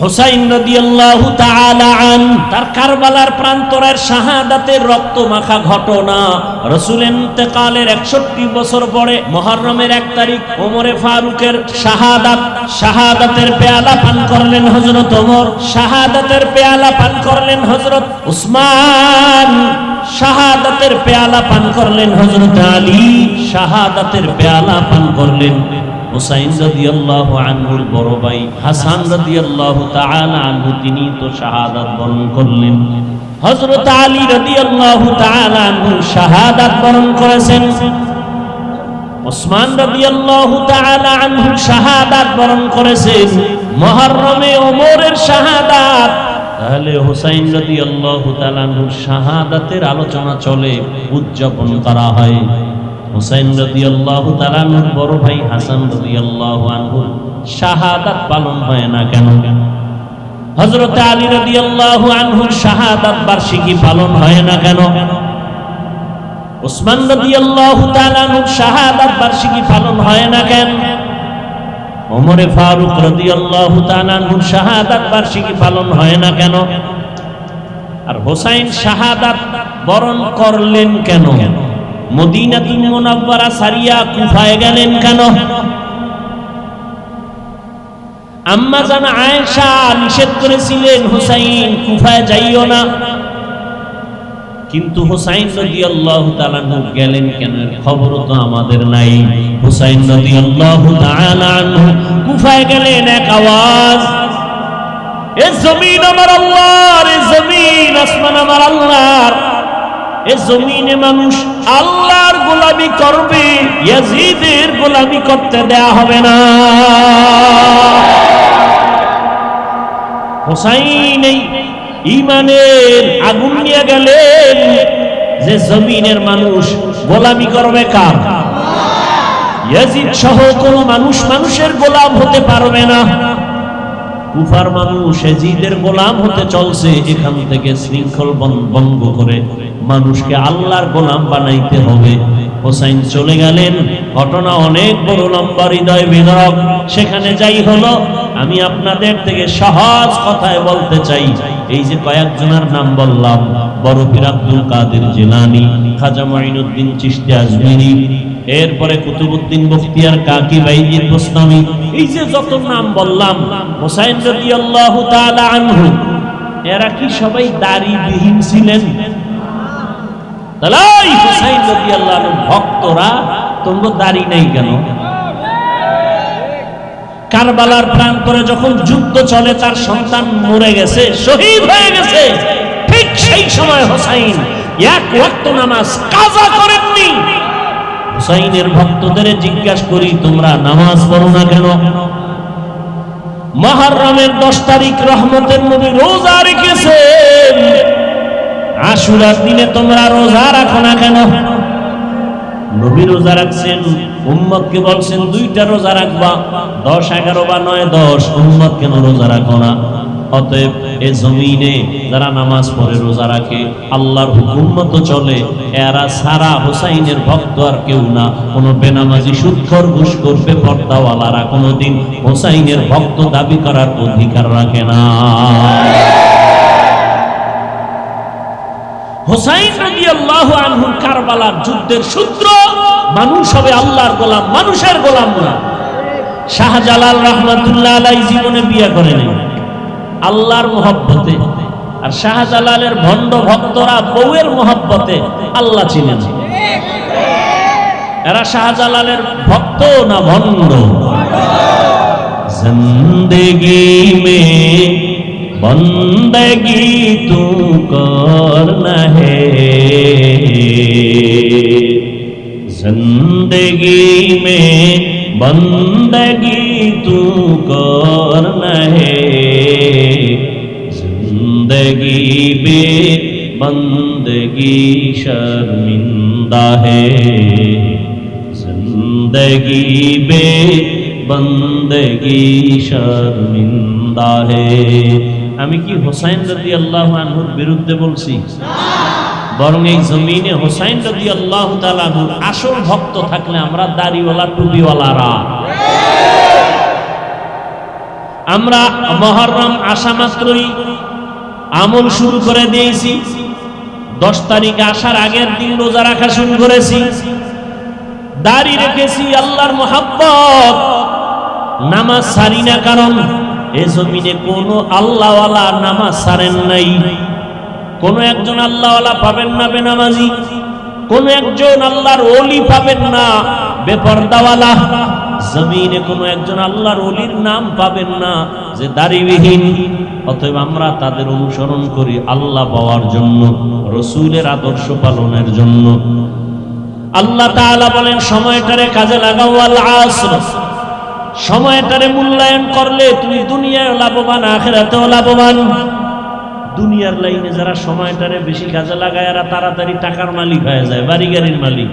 হুসাইন রাদিয়াল্লাহু তাআলা আন তার কারবালার প্রান্তরের শাহাদাতের রক্তমাখা ঘটনা, রাসূল ইন্তেকালের 61 বছর পরে মুহররমের 1 তারিখ ওমরে ফারুকের শাহাদাতের পেয়ালা পান করলেন হযরত ওমর, শাহাদাতের পেয়ালা পান করলেন হযরত উসমান, শাহাদাতের পেয়ালা পান করলেন হযরত আলী, শাহাদাতের পেয়ালা পান করলেন হুসাইন রাদিয়াল্লাহু আনহুর বড় ভাই হাসান রাদিয়াল্লাহু তাআলা আনহু, তিনি তো শাহাদাত বরণ করলেন। হযরত আলী রাদিয়াল্লাহু তাআলা আনহু শাহাদাত বরণ করেছেন, ওসমান রাদিয়াল্লাহু তাআলা আনহু শাহাদাত বরণ করেছেন। মুহররমে ওমরের শাহাদাত, তাহলে হুসাইন রাদিয়াল্লাহু তাআলা আনহুর শাহাদাতের আলোচনা চলে, উদযাপন করা হয়। হুসাইন রাদিয়াল্লাহু তাআলা আনহুর বড় ভাই হাসান রাদিয়াল্লাহু আনহু শাহাদাত পালন হয় না কেন? হযরত আলী রাদিয়াল্লাহু আনহুর শাহাদাত বার্ষিকী পালন হয় না কেন? উসমান রাদিয়াল্লাহু তাআলা আনহুর শাহাদাত বার্ষিকী পালন হয় না কেন? ওমরে ফারুক রাদিয়াল্লাহু তাআলা আনহুর শাহাদাত বার্ষিকী পালন হয় না কেন? আর হুসাইন শাহাদাত বরণ করলেন কেন? মদিনাতুল মুনাওয়ারা সারিয়া কুফায় গেলেন কেন? আম্মা জান আয়েশা নিষেধ করেছিলেন হুসাইন কুফায় যাইও না, কিন্তু হুসাইন রাদিয়াল্লাহু তাআলা আনহু গেলেন কেন? খবর তো আমাদের নাই। হুসাইন রাদিয়াল্লাহু তাআলা আনহু কুফায় গেলেন, এক আওয়াজ, এ জমিন আমার আল্লাহর, এ জমিন আসমান আমার আল্লাহর, এ জমিনে মানুষ আল্লাহর গোলামি করবে, ইয়াজিদের গোলামি করতে দেয়া হবে না। হুসাইন এই ঈমানের আগুন নিয়ে গেলেন যে জমিনের মানুষ গোলামি করবে কার? ইয়াজিদ সহ কোনো মানুষ মানুষের গোলাম হতে পারবে না। কুফার মানুষ ইয়াজিদের গোলাম হতে চলছে, এখান থেকে শৃঙ্খল ভঙ্গ করে মানুষকে আল্লাহর গোলাম বানাইতে হবে। হুসাইন চলে গেলেন, ঘটনা অনেক বড় লম্বা, হৃদয় বিদারক। সেখানে যাই হলো, আমি আপনাদের থেকে সহজ কথায় বলতে চাই। এই যে কয়েকজনের নাম বললাম, বড় পীর আব্দুল কাদের জিলানী, খাজা মাইনুদ্দিন চিশতি আজমিরি, এরপরে কুতুবউদ্দিন বখতিয়ার কাকি, বাইজিদ বুস্তামি, এই যে যত নাম বললাম, হুসাইন রাদিয়াল্লাহু তাআলা আনহু এরা কি সবাই দাড়িবিহীন ছিলেন? তাহলে হুসাইন রাদিয়াল্লাহু আনহু ভক্তরা তোমরা দাড়ি নাই কেন? কারবালার প্রান্তরে যখন যুদ্ধ চলে, তার সন্তান মরে গেছে, শহীদ হয়ে গেছে, ঠিক সেই সময় হুসাইন এক ওয়াক্ত নামাজ কাজা করেননি। হুসাইনের ভক্তদের জিজ্ঞাসা করি, তোমরা নামাজ পড়ো না কেন? মুহররমের 10 তারিখ রহমতের নবী রোজা রেখেছেন, আশুরার দিনে তোমরা রোজা রাখো না কেন? নবী রোজা রাখছেন, উম্মতকে বলছেন 2টা রোজা রাখবা, 10, 11 বা 9, 10, উম্মত কেন রোজা রাখো না? অতএব এই জমিনে যারা নামাজ পড়ে রোজা রাখে, আল্লাহর হুকুম মতো চলে, এরা সারা হুসাইনের ভক্ত আর কেউ না। কোনো বেনামাজি, সুদখোর, ঘুষখোর, বেপরদাওয়ালারা কোনোদিন হুসাইনের ভক্ত দাবি করার অধিকার রাখে না। হুসাইন রাদিয়াল্লাহু আনহু কারবালার যুদ্ধের সূত্র, মানুষ হবে আল্লাহর গোলাম, মানুষের গোলাম না। শাহজালাল রাহমাতুল্লাহ আলাইহি জীবনে বিয়ে করেন আল্লাহর মহব্বতে, আর শাহজালালের ভণ্ড ভক্তরা বউয়ের মহব্বতে আল্লাহ চিনেন। এরা শাহজালালের ভক্ত না ভণ্ড? জিন্দেগি মে বন্দগি তু করনা হে, জিন্দেগি মে বন্দগি তু করনা হে, जिंदगी बे बंदगी शर्मिंदा है, जिंदगी बे बंदगी शर्मिंदा है। আমি কি হুসাইন রাদিয়াল্লাহু আনহুর বিরুদ্ধে বলছি? বরং এই জমিনে হুসাইন রাদিয়াল্লাহু তাআলা আনহুর আসল ভক্ত থাকলে আমরা দাড়িওয়ালা, টুপিওয়ালারা, আমরা মুহররম আসা মাত্রই আমল শুরু করে দিয়েছি। 10 তারিখ আসার আগের দিন রোজা রাখা শুরু করেছি, দাড়ি রেখেছি আল্লাহর মোহাব্বত, নামাজ ছাড়ি না, কারণ এ জমিনে কোনো আল্লাহওয়ালা নামাজ ছাড়েন নাই। কোন একজন আল্লাহওয়ালা পাবেন না বেনামাজি, কোন একজন আল্লাহর ওলি পাবেন না বেপরদাওয়ালা, জমিনে কোন একজন আল্লাহর ওলির নাম পাবেন না যে দাড়িবিহীন। অতএব আমরা তাদের অনুসরণ করি আল্লাহ পাওয়ার জন্য, রসূলের আদর্শ পালনের জন্য। আল্লাহ তাআলা বলেন সময়টারে কাজে লাগাও, আল আসর, সময়টারে মূল্যায়ন করলে তুমি দুনিয়ায় লাভবান, আখিরাতেও লাভবান। দুনিয়ার লাইনে যারা সময়টারে বেশি কাজে লাগায় এরা তাড়াতাড়ি টাকার মালিক হয়ে যায়, বাড়ি গাড়ির মালিক।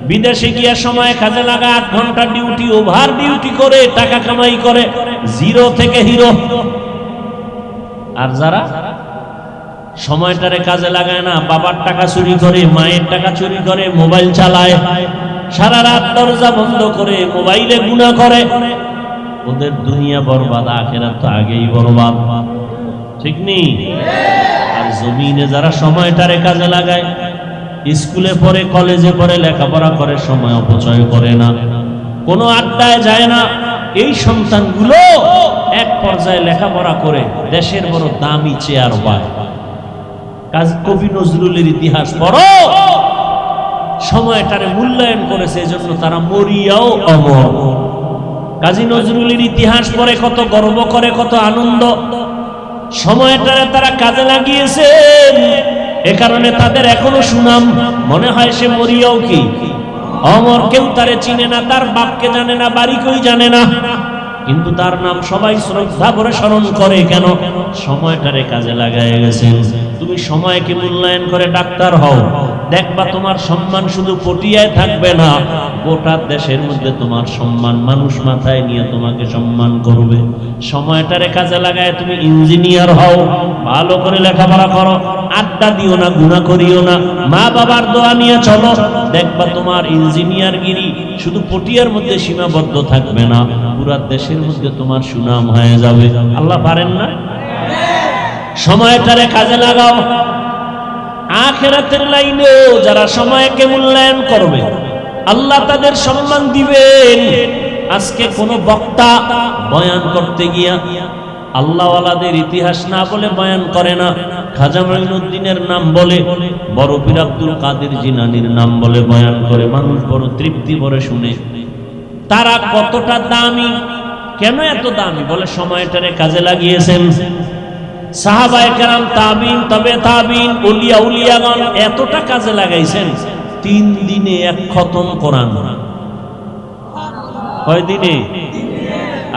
বিদেশে গিয়া সময় কাজে লাগা, 8 ঘন্টা ডিউটি, ওভার ডিউটি করে টাকা কামাই করে, জিরো থেকে হিরো। আর যারা সময়টারে কাজে লাগায় না, বাবার টাকা চুরি করে, মায়ের টাকা চুরি করে, মোবাইল চালায়, সারা রাত দরজা বন্ধ করে মোবাইলে গুনাহ করে, ওদের দুনিয়া বরবাদ, আখিরাত তো আগেই বরবাদ। ঠিক নেই? আর জমিনে যারা সময়টারে কাজে লাগায়, স্কুলে পড়ে, কলেজে পড়ে, লেখাপড়া করে, সময় অপচয় করে না, কোনো আড্ডায় যায় না, এই সন্তানগুলো এক পর্যায়ে লেখাপড়া করে দেশের বড় দামি চেয়ার পায়। কবি নজরুলের ইতিহাস পড়ো, সময়টারে মূল্যায়ন করেছে, এজন্য তারা মরিয়াও অমর। কাজী নজরুলের ইতিহাস পড়ে কত গর্ব করে, কত আনন্দ। সময়টারে তারা কাজে লাগিয়েছেন, এ কারণে তাদের এখনো সুনাম। মনে হয় সে মরিয়াও কি অমর, কেউ তারে চিনে না, তার বাপকে জানে না, বাড়ি কই জানে না, কিন্তু তার নাম সবাই শ্রদ্ধা করে স্মরণ করে। কেন? সময়টারে কাজে লাগায় গেছেন। তুমি সময়কে মূল্যায়ন করে ডাক্তার হও, দেখবা তোমার সম্মান শুধু পটিয়ায় থাকবে না, গোটা দেশের মধ্যে তোমার সম্মান, মানুষ মাথায় নিয়ে তোমাকে সম্মান করবে। সময়টারে কাজে লাগায় তুমি ইঞ্জিনিয়ার হও, ভালো করে লেখাপড়া করো, আড্ডা দিও না, গুনাহ করিও না, মা বাবার দোয়া নিয়ে চলো, দেখবা তোমার ইঞ্জিনিয়ারগিরি শুধু পটিয়ার মধ্যে সীমাবদ্ধ থাকবে না, পুরা দেশের মধ্যে তোমার সুনাম হয়ে যাবে। আল্লাহ পারেন না? সময়টারে কাজে লাগাও। আখিরাতের লাইনেও যারা সময়কে মূল্যায়ন করবে, আল্লাহ তাদের সম্মান দিবেন। আজকে কোন বক্তা বয়ান করতে গিয়া আল্লাহওয়ালাদের ইতিহাস না বলে বয়ান করে না, খাজা মাইনুদ্দিনের নাম বলে, বড় পীর আব্দুল কাদের জিলানীর নাম বলে বয়ান করে, মানুষ বড় তৃপ্তি ভরে শুনে। তারা কতটা দামি, কেন এত দামি? বলে সময়টারে কাজে লাগিয়েছেন। সাহাবায়ে কেরাম, তাবিন, তবে তাবিন, উলিয়া উলিয়াগণ এতটা কাজে লাগাইছেন, 3 দিনে 1 খতম কোরআন। কয় দিনে?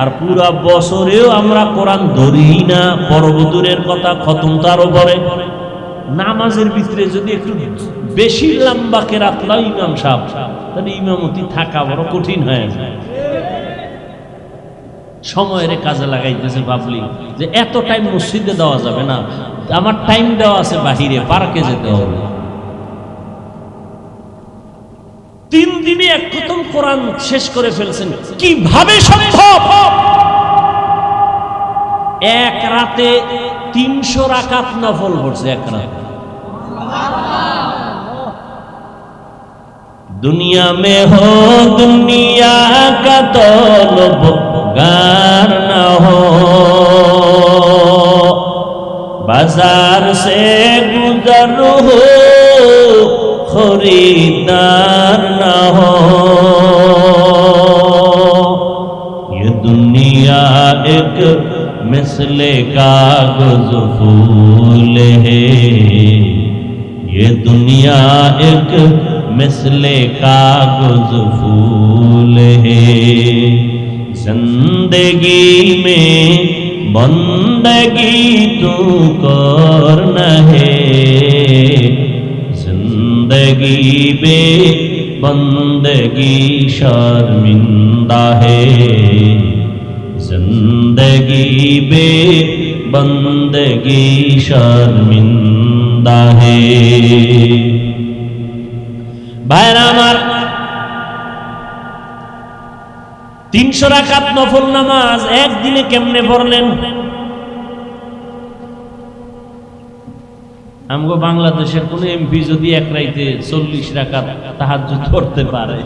আর পুরা বছরেও আমরা কোরআন ধরি না, পরবদূরের কথা, খতম তো আরো পরে। নামাজের ভিতরে যদি একটু বেশি লম্বা কেরাত লয় ইমাম সাহেব, তাহলে ইমামতি থাকা বড় কঠিন হয়ে যায়। সময়ের কাজে লাগাইতেছে, ভাবলি যে এত টাইম মসজিদে দেওয়া যাবে না, আমার টাইম দেওয়া আছে বাহিরে, পার্কে যেতে হবে। 3 দিনে 1 খতম কোরআন শেষ করে ফেলছেন, কিভাবে সম্ভব? এক রাতে 300 রাকাত নফল পড়ছে, এক রাতে। दुनिया में हो दुनिया का तलबगार न हो, बाजार से गुजर हो खरीदार न हो। ये दुनिया एक मिसले कागज फूल है, ये दुनिया एक मिसले कागज फूल है। जिंदगी में बंदगी तू करना है, जिंदगी बे बंदगी शर्मिंदा है, जिंदगी बे बंदगी शर्मिंदा है। ভাইরা আমার, 300 রাকাত নফল নামাজ একদিনে কেমনে পড়লেন? আমগো বাংলাদেশের কোন এমপি যদি এক রাইতে 40 রাকাত তাহাজ্জুদ পড়তে পারে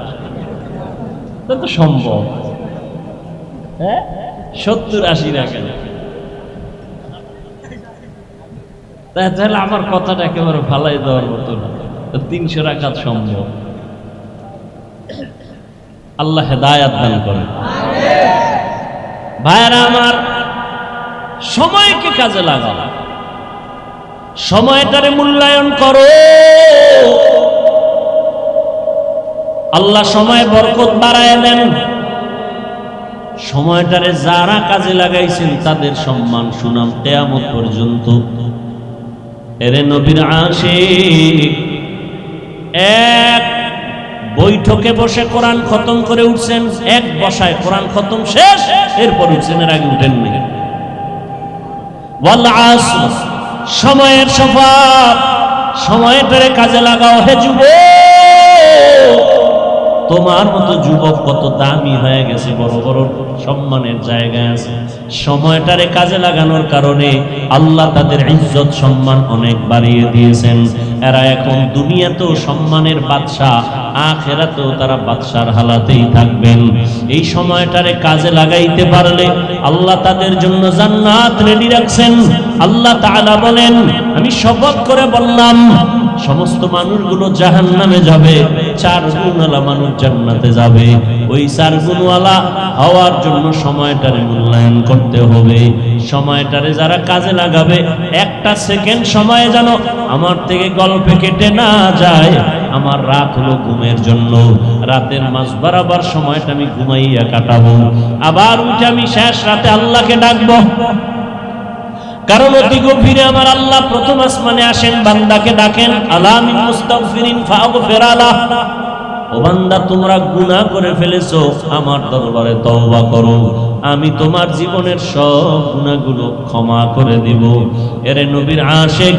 তা তো সম্ভব। হ্যাঁ, 70-80 রাকাত। তাহলে আমার কথাটা একেবারে ফালাই দেওয়ার মতো না, 300 রাকাত সম্ভব। আল্লাহ হেদায়াত দান করেন। ভাইরা আমার, সময়কে কাজে লাগাও, সময়টারে মূল্যায়ন করো। আল্লাহ সময় বরকত বাড়ায় দেন। সময়টারে যারা কাজে লাগাইছেন তাদের সম্মান সুনাম কিয়ামত পর্যন্ত। এরে নবীর আশিক এক বৈঠকে বসে কোরআন খতম করে উঠছেন, এক বসায় কোরআন খতম শেষ, এরপর উঠছেন, এর আগে উঠেননি। ওয়াল আসর, সময়ের শপথ, সময়টারে কাজে লাগাও হে যুবক। তোমার মতো যুবক কত দামি হয়ে গেছে, বড় বড় সম্মানের জায়গায় আছে। সময়টারে কাজে লাগানোর কারণে আল্লাহ তাদের ইজ্জত সম্মান অনেক বাড়িয়ে দিয়েছেন। এরা এখন দুনিয়াতেও সম্মানের বাদশা, আখিরাতেও তারা বাদশার হালাতেই থাকবেন। এই সময়টারে কাজে লাগাইতে পারলে আল্লাহ তাদের জন্য জান্নাত রেডি রাখছেন। আল্লাহ তাআলা বলেন, আমি শপথ করে বললাম সমস্ত মানুষগুলো জাহান্নামে যাবে, 4 গুণওয়ালা মানুষ জান্নাতে যাবে। ওই 4 গুণওয়ালা হওয়ার জন্য সময়টারে মূল্যায়ন করতে হবে। সময়টারে যারা কাজে লাগাবে, একটা সেকেন্ড সময় যেন আমার থেকে গল্পে কেটে না যায়। আমার রাত হলো ঘুমের জন্য, রাতের মাঝ বরাবর সময়টা আমি ঘুমাইয়া কাটাবো, আবার উঠে আমি শেষ রাতে আল্লাহকে ডাকবো। কারণ অতি গভীরে আমার আল্লাহ প্রথম আসমানে আসেন, বান্দাকে ডাকেন, আলা মিন মুস্তাগফিরিন ফাগফির লাহ। ও বান্দা, তোমরা গুনাহ করে ফেলেছো, আমার দরবারে তওবা করো, আমি তোমার জীবনের সব গুনাহগুলো ক্ষমা করে দিব। এরে নবীর আশিক,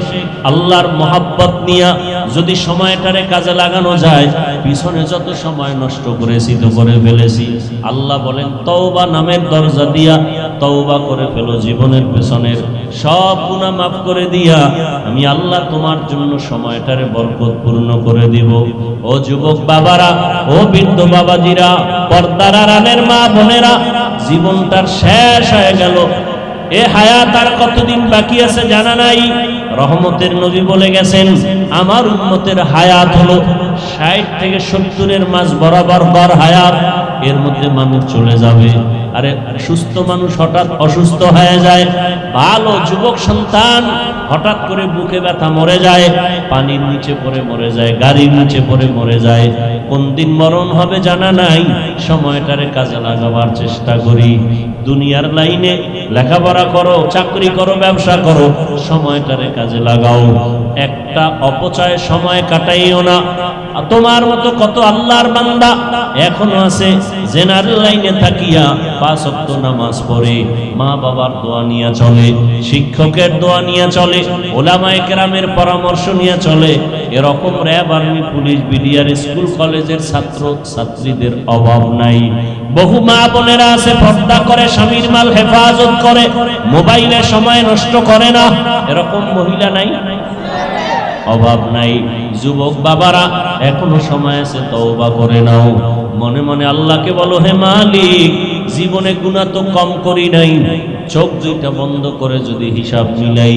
আল্লাহর মহব্বত নিয়া যদি সময়টারে কাজে লাগানো যায়, পিছনে যত সময় নষ্ট করেছি তো করে ফেলেছি। আল্লাহ বলেন, তওবা নামের দরজা দিয়া তওবা করে ফেলো, জীবনের পেছনের সব গুনাহ মাফ করে দিয়া আমি আল্লাহ তোমার জন্য সময়টারে বরকতপূর্ণ করে দিব। ও যুবক বাবারা, ও বৃদ্ধ বাবাজিরা, পর্দার আড়ালের মা বোনেরা, জীবনটার শেষ হয়ে গেল। এ হায়াত আর কতদিন বাকি আছে জানা নাই। রহমতের নবী বলে গেছেন, আমার উম্মতের হায়াত হলো 60 থেকে 70-এর মাঝ বরাবর গড় হায়াত। এর মধ্যে মানুষ চলে যাবে। আরে সুস্থ মানুষ হঠাৎ অসুস্থ হয়ে যায়, ভালো যুবক সন্তান হঠাৎ করে বুকে ব্যথা মরে যায়, পানির নিচে পড়ে মরে যায়, গাড়ির নিচে পড়ে মরে যায়। কোন দিন মরণ হবে জানা নাই। সময়টারে কাজে লাগাবার চেষ্টা করি। দুনিয়ার লাইনে লেখাপড়া করো, চাকরি করো, ব্যবসা করো, সময়টারে কাজে লাগাও। একটা অপচয় সময় কাটাইও না। তোমার মতো কত আল্লাহর বান্দা এখনো আছে জেনারেল লাইনে থাকিয়া 5 ওয়াক্ত নামাজ পড়ে, মা বাবার দোয়া নিয়ে চলে, শিক্ষকের দোয়া নিয়ে চলে, ওলামায়ে কেরামের পরামর্শ নিয়ে চলে। এরকম RAB, army, police, BDR, school কলেজের ছাত্র ছাত্রীদের অভাব নাই। বহু মা বোনেরা আছে পর্দা করে, স্বামীর মাল হেফাজত করে, মোবাইলে সময় নষ্ট করে না। এরকম মহিলা নাই? অভাব নাই। যুবক বাবারা, এখনো সময় আছে, তওবা করে নাও। মনে মনে আল্লাহকে বলো, হে মালিক, জীবনে গুনাহ তো কম করি নাই। চোখ দুইটা বন্ধ করে যদি হিসাব মিলাই,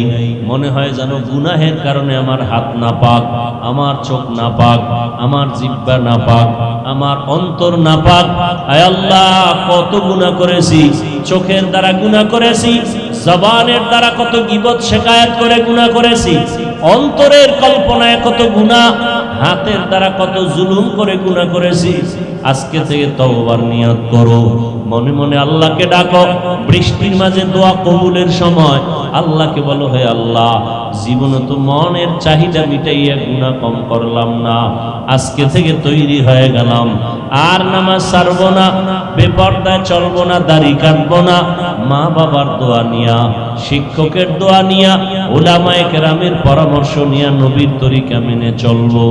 মনে হয় যেন গুনাহের কারণে আমার হাত নাপাক, আমার চোখ নাপাক, আমার জিহ্বা নাপাক, আমার অন্তর নাপাক। আয় আল্লাহ, কত গুনাহ করেছি। চোখের দ্বারা গুনাহ করেছি, জবানের দ্বারা কত গীবত শিকায়াত করে গুনাহ করেছি, অন্তরের কল্পনায় কত গুনাহ, হাতের দ্বারা কত জুলুম করে গুনাহ করেছি। আজকে থেকে তওবার নিয়ত করো, মনে মনে আল্লাহকে ডাকো। বৃষ্টির মাঝে দোয়া কবুলের সময় আল্লাহকে বলো, হে আল্লাহ, জীবনে তো মনের চাহিদা মিটাইয়া গুনাহ কম করলাম না, আজকে থেকে তৈরি হয়ে গেলাম, আর নামাজ ছাড়বো না, বেপরদায় চলবো না, দাড়ি কাটবো না। মা বাবার দোয়া নিয়া, শিক্ষকের দোয়া নিয়া, উলামায়ে কেরামের পরামর্শ নিয়া নবীর তরিকা মেনে চলবো।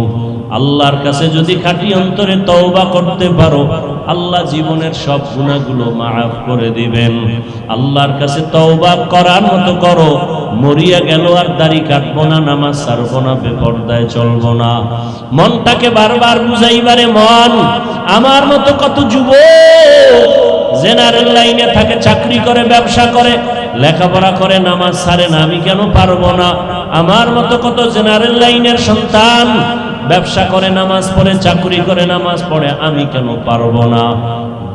আল্লাহর কাছে যদি খাঁটি অন্তরে তওবা করতে পারো, আল্লাহ জীবনের সব গুনাহগুলো মাফ করে দিবেন। আল্লাহর কাছে তওবা করার মতো করো, মরিয়া গেল আর দাড়ি কাটবো না, নামাজ ছাড়বো না, বেপরদায় চলবো না। মনটাকে বারবার বুঝাইবারে মন, আমার মতো কত যুবক জেনারেল লাইনে থাকে, চাকরি করে, ব্যবসা করে, লেখাপড়া করে, নামাজ ছাড়ে না, আমি কেন পারবো না? আমার মতো কত জেনারেল লাইনের সন্তান ব্যবসা করে, নামাজ পড়ে, চাকরি করে, নামাজ পড়ে, আমি কেন পারবো না?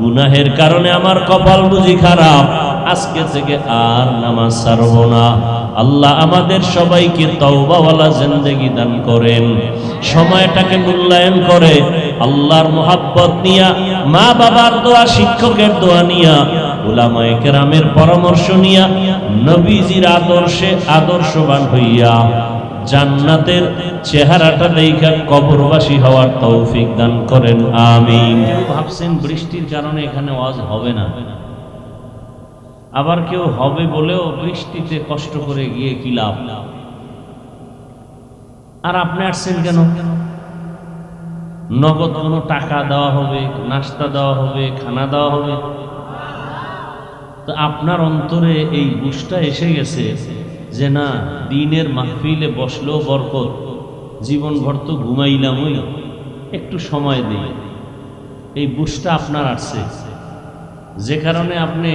গুনাহের কারণে আমার কপাল বুঝি খারাপ, আজকে থেকে আর নামাজ ছাড়বো না। আল্লাহ আমাদের সবাইকে তওবাওয়ালা জিন্দেগি দান করেন, সময়টাকে মূল্যায়ন করে আল্লাহর মুহাব্বত নিয়া, মা বাবার দোয়া, শিক্ষকের দোয়া নিয়া, উলামায়ে কেরামের পরামর্শ নিয়া, নবীজির আদর্শে আদর্শবান হইয়া জান্নাতের চেহারাটা দেখা কবরবাসী হওয়ার তৌফিক দান করেন, আমিন। কেউ ভাবছেন বৃষ্টির কারণে এখানে ওয়াজ হবে না, আবার কেউ হবে বলেও বৃষ্টিতে কষ্ট করে গিয়ে কি লাভ? আর আপনি আসছেন কেন? নগদ কোনো টাকা দেওয়া হবে, নাস্তা দেওয়া হবে, খানা দেওয়া হবে? তো আপনার অন্তরে এই বুঝটা এসে গেছে যে না, দিনের মাহফিলে বসলেও বরকত, জীবনভর তো ঘুমাইলামই, একটু সময় দিই, এই বুঝটা আপনার আসছে, যে কারণে আপনি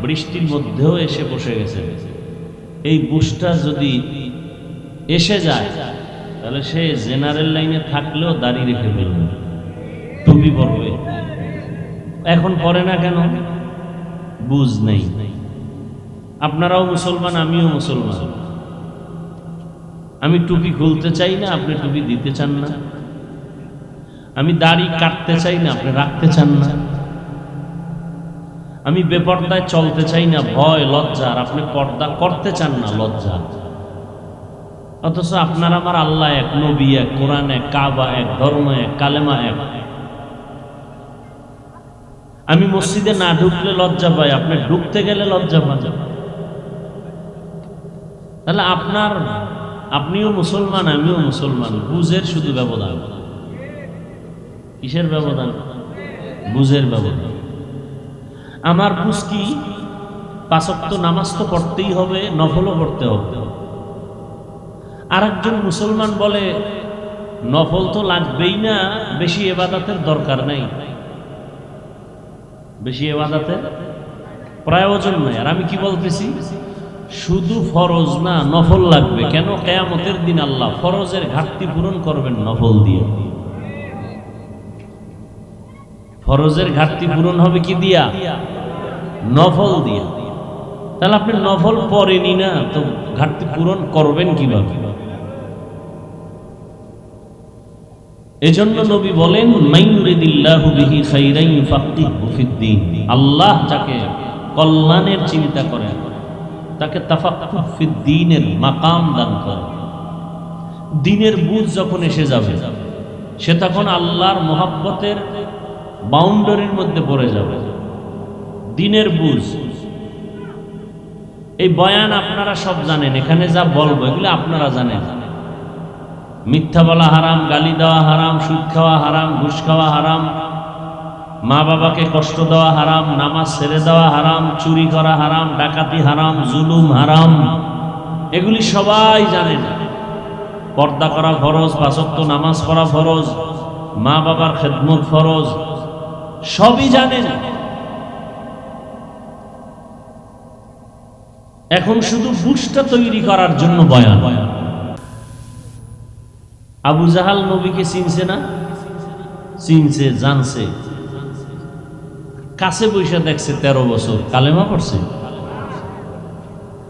বৃষ্টির মধ্যেও এসে বসে গেছেন। এই বুঝটা যদি এসে যায় তাহলে সে জেনারেল লাইনে থাকলেও দাড়ি রেখে ফেলবে, টুপি পরবে। এখন পরে না কেন? বুঝ নেই। আপনারাও মুসলমান, আমিও মুসলমান। আমি টুপি খুলতে চাই না, আপনি টুপি দিতে চান না। আমি দাড়ি কাটতে চাই না, আপনি রাখতে চান না। আমি বেপর্দায় চলতে চাই না, ভয় লজ্জা, আর আপনি পর্দা করতে চান না, লজ্জা। অথচ আপনার আমার আল্লাহ এক, নবী এক, কোরআন এক, কাবা এক, ধর্ম এক, কালেমা এক। আমি মসজিদে না ঢুকলে লজ্জা পাই, আপনি ঢুকতে গেলে লজ্জা পান। তাহলে আপনিও মুসলমান, আমিও মুসলমান, বুঝের শুধু ব্যবধান। কিসের ব্যবধান? বুঝের ব্যবধান। আমার বুঝ কি, 5 ওয়াক্ত নামাজ তো পড়তেই হবে, নফলও পড়তে হবে। আর একজন মুসলমান বলে নফল তো লাগবেই না, বেশি ইবাদতের দরকার নাই, বেশি ইবাদতের প্রয়োজন নাই। আর আমি কি বলতেছি, শুধু ফরজ না, নফল লাগবে। কেন? কিয়ামতের দিন আল্লাহ ফরজের ঘাটতি পূরণ করবেন নফল দিয়ে। ফরজের ঘাটতি পূরণ হবে কি দিয়া? নফল দিয়া। তাহলে আপনি নফল পড়েনি না, তো ঘাটতি পূরণ করবেন কিভাবে? এজন্য নবী বলেন, মাইয়ুরিদিল্লাহু বিহি খাইরান ইউফাক্কিহু ফিদ্দীন। আল্লাহ যাকে কল্যাণের চিন্তা করেন, তাকে তাফাক্কুহ ফিদ্দীনের মাকাম দান করেন। দ্বীনের বুঝ যখন এসে যাবে, সে তখন আল্লাহর মুহাব্বতের বাউন্ডারির মধ্যে পড়ে যাবে। দ্বীনের বুঝ, এই বয়ান আপনারা সব জানেন, এখানে যা বলবো এগুলো আপনারা জানেন। মিথ্যা বলা হারাম, গালি দেওয়া হারাম, সুদ খাওয়া হারাম, ঘুষ খাওয়া হারাম, মা বাবাকে কষ্ট দেওয়া হারাম, নামাজ ছেড়ে দেওয়া হারাম, চুরি করা হারাম, ডাকাতি হারাম, জুলুম হারাম, এগুলি সবাই জানেন। পর্দা করা ফরজ, 5 ওয়াক্ত নামাজ পড়া ফরজ, মা বাবার খেদমত ফরজ, সবই জানেন। এখন শুধু বুঝটা তৈরি করার জন্য বয়ান। আবু জাহাল নবীকে চিনছে না? চিনছে, জানছে, কাছে বৈশা দেখছে, 13 বছর কালেমা পড়ছে।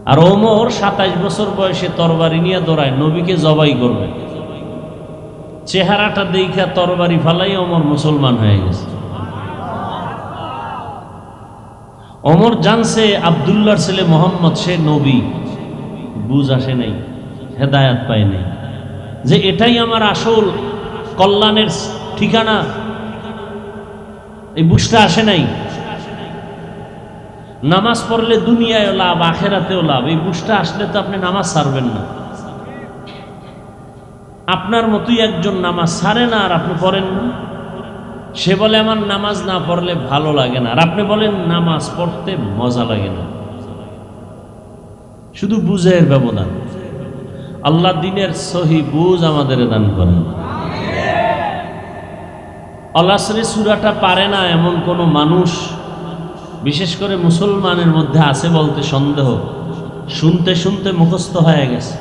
আর ওমর 27 বছর বয়সে তরবারি নিয়ে দৌড়ায়, নবীকে জবাই করবে। চেহারাটা দেখা তরবারি ফালাই ওমর মুসলমান হয়ে গেছে। ওমর জানছে আব্দুল্লাহর ছেলে মোহাম্মদ সে নবী, বুঝ আসে নাই, হেদায়াত পায় নাই, যে এটাই আমার আসল কল্যাণের ঠিকানা। এই বুঝটা আসে নাই। নামাজ পড়লে দুনিয়ায় লাভ, আখেরাতেও লাভ, এই বুঝটা আসলে তো আপনি নামাজ ছাড়বেন না। আপনার মতোই একজন নামাজ ছাড়ে না আর আপনি পড়েন না, সে বলে আমার নামাজ না পড়লে ভালো লাগে না, আর আপনি বলেন নামাজ পড়তে মজা লাগে না। শুধু বুঝের ব্যবধান। আল্লাহ দিনের সহি বুঝ আমাদের দান করেন। আল আসরে সূরাটা পারে না এমন কোন মানুষ বিশেষ করে মুসলমানের মধ্যে আছে বলতে সন্দেহ। শুনতে শুনতে মুখস্থ হয়ে গেছে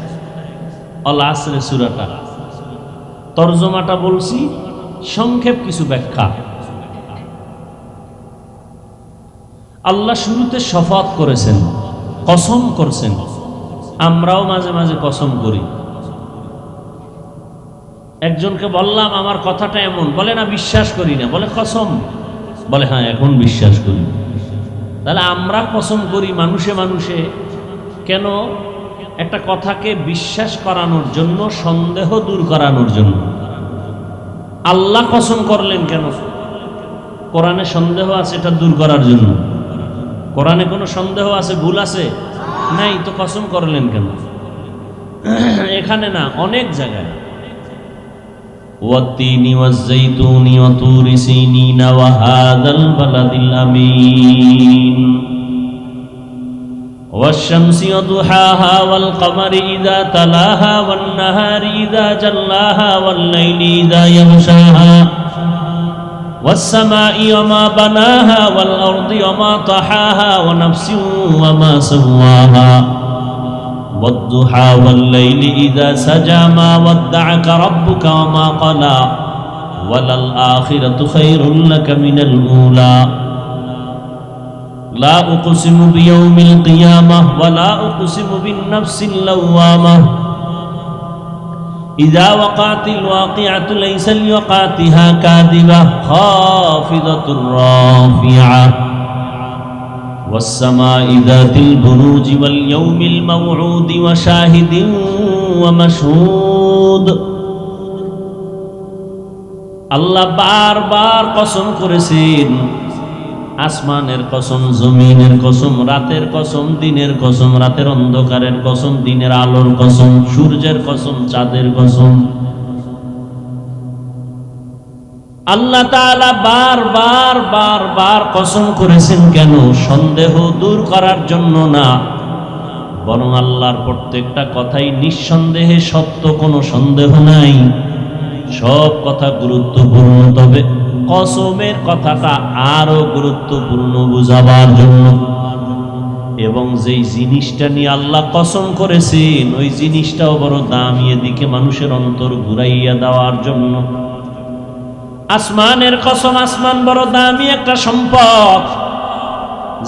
আল আসরে সূরাটা। তরজমাটা বলছি, সংক্ষেপ কিছু ব্যাখ্যা। আল্লাহ শুরুতে শপথ করেছেন, কসম করছেন। আমরাও মাঝে মাঝে কসম করি। একজনকে বললাম আমার কথাটা এমন, বলে না বিশ্বাস করি না, বলে কসম, বলে হ্যাঁ এখন বিশ্বাস করি। তাহলে আমরা কসম করি মানুষে মানুষে কেন? একটা কথাকে বিশ্বাস করানোর জন্য, সন্দেহ দূর করানোর জন্য। আল্লাহ কসম করলেন কেন? কোরআনে সন্দেহ আছে, এটা দূর করার জন্য। কোরআনে কোনো সন্দেহ আছে, ভুল আছে? নাই, তো কসম করলেন কেন? এখানে না, অনেক জায়গায়। ওয়াত্তিনি ওয়াজ্জাইতুনি ওয়া তুরি সিনিনা ওয়া হাযাল বালাদিল আমিন ওয়াশ-শামসি ওয়া দুহাহা ওয়াল কমারি ইযা তালাহা ওয়ান নাহারি ইযা জাল্লাহা ওয়াল লাইলি ইযা ইয়াগশাহা والسماء وما بناها والأرض وما طحاها ونفس وما سواها والضحى والليل إذا سجى ما ودعك ربك وما قلى وللآخرة خير لك من الأولى لا أقسم بيوم القيامة ولا أقسم بالنفس اللوامة إذا وقعت الواقعة ليس لوقعتها كاذبة خافضة رافعة والسماء ذات البروج واليوم الموعود وشاهد ومشهود আল্লাহ বারবার কসম করেছেন। আসমানের কসম, জমিনের কসম, রাতের কসম, দিনের কসম, রাতের অন্ধকারের কসম, দিনের আলোর কসম, সূর্যের কসম, চাঁদের কসম। আল্লাহ তাআলা বারবার বারবার কসম করেছেন কেন? সন্দেহ দূর করার জন্য না, বরং আল্লাহর প্রত্যেকটা কথাই নিঃসন্দেহে সত্য, কোনো সন্দেহ নাই। সব কথা গুরুত্বপূর্ণ, তবে কসমের কথাটা আরো গুরুত্বপূর্ণ বুঝাবার জন্য। এবং যেই জিনিসটা নিয়ে আল্লাহ কসম করেছেন ওই জিনিসটাও বড় দামি, এদিকে মানুষের অন্তর ঘুরাইয়া দেওয়ার জন্য। আসমানের কসম, আসমান বড় দামি একটা সম্পদ।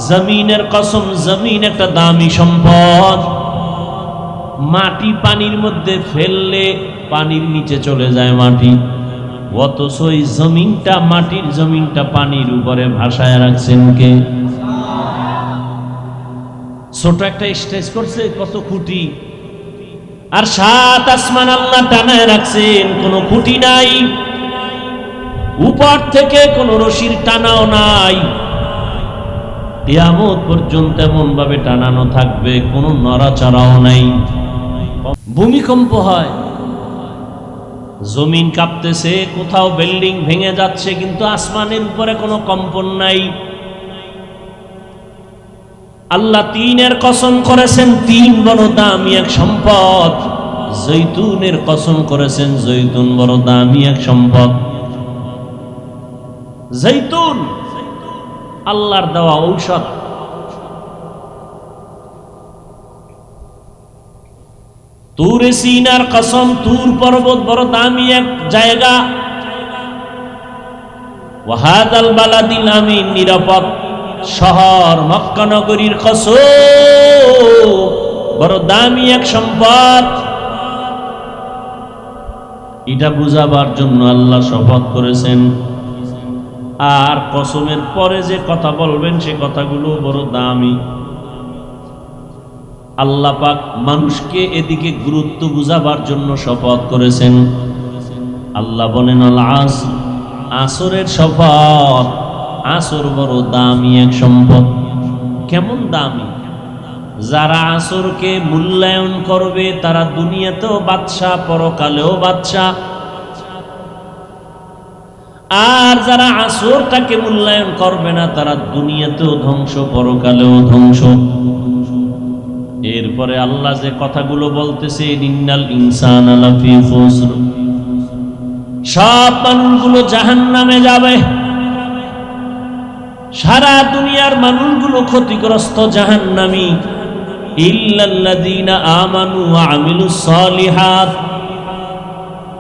জমিনের কসম, জমিন একটা দামি সম্পদ। মাটি পানির মধ্যে ফেললে পানির নিচে চলে যায় মাটি, অথচ ওই জমিনটা, মাটির জমিনটা পানির উপরে ভাসায় রাখছেন কে? ছোট একটা স্টেজ করছে, কত খুঁটি, আর 7 আসমান আল্লাহ টানায় রাখছেন, কোনো খুঁটি নাই, উপর থেকে কোনো রশির টানাও নাই। কিয়ামত পর্যন্ত এমন ভাবে টানানো থাকবে, কোনো নড়াচড়াও নাই। ভূমিকম্প হয়, জমিন কাঁপতেছে, কোথাও বিল্ডিং ভেঙে যাচ্ছে, কিন্তু আসমানের উপরে কোনো কম্পন নাই। আল্লাহ 3-এর কসম করেছেন, 3 বড় দামি এক সম্পদ। জৈতুনের কসম করেছেন, জৈতুন বড় দামি এক সম্পদ। জৈতুন আল্লাহর দেওয়া ঔষধ। তুরে সিনার কসম, তুর পর্বত বড় দামি এক জায়গা। ওয়াহাদাল বালাদিল আমিন, নিরাপদ শহর মক্কা নগরীর কসম, বড় দামি এক সম্পদ। এটা বুঝাবার জন্য আল্লাহ শপথ করেছেন। আর কসমের পরে যে কথা বলবেন সে কথাগুলো বড় দামি। আল্লাহ পাক মানুষকে এদিকে গুরুত্ব বুঝাবার জন্য শপথ করেছেন। আল্লাহ বলেন আল আসর, আসরের শপথ। আসর বড় দামি এক সম্পদ। কেমন দামি? যারা আসরকে মূল্যায়ন করবে তারা দুনিয়াতেও বাদশা, পরকালেও বাদশা। আর যারা আসরটাকে মূল্যায়ন করবে না তারা দুনিয়াতেও ধ্বংস, পরকালেও ধ্বংস। এরপরে আল্লাহ যে কথাগুলো বলতেছে, ইন্নাল ইনসানা লাফি খুসর, সব মানুষগুলো জাহান্নামে যাবে, সারা দুনিয়ার মানুষগুলো ক্ষতিগ্রস্ত, জাহান্নামী। ইল্লাল্লাযীনা আমানু ওয়া আমিলুস সালিহাত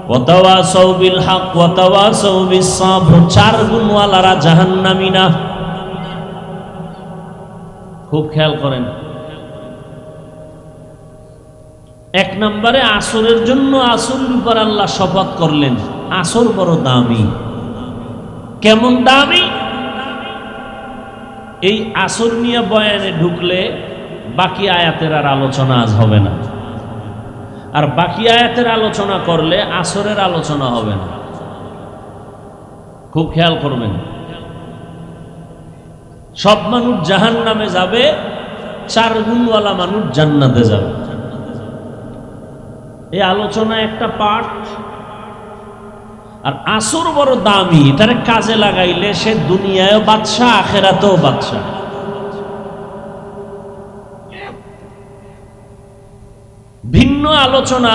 ওয়া তাওয়াসাউ বিল হক ওয়া তাওয়াসাউ বিস সাবর, চার গুণওয়ালারা জাহান্নামী না। খুব খেয়াল করেন। এক নম্বরে আসরের জন্য, আসরের উপর আল্লাহ শপথ করলেন। আসর বড় দামি। কেমন দামি? এই আসর নিয়ে বয়ানে ঢুকলে বাকি আয়াতের আর আলোচনা আজ হবে না, আর বাকি আয়াতের আলোচনা করলে আসরের আলোচনা হবে না। খুব খেয়াল করবেন। সব মানুষ জাহান্নামে যাবে, চার গুণওয়ালা মানুষ জান্নাতে যাবে। এই আলোচনা একটা পার্ট। আর আসর বড় দামি, এটারে কাজে লাগাইলে সে দুনিয়ায়ও বাদশা, আখেরাতেও বাদশা। ভিন্ন আলোচনা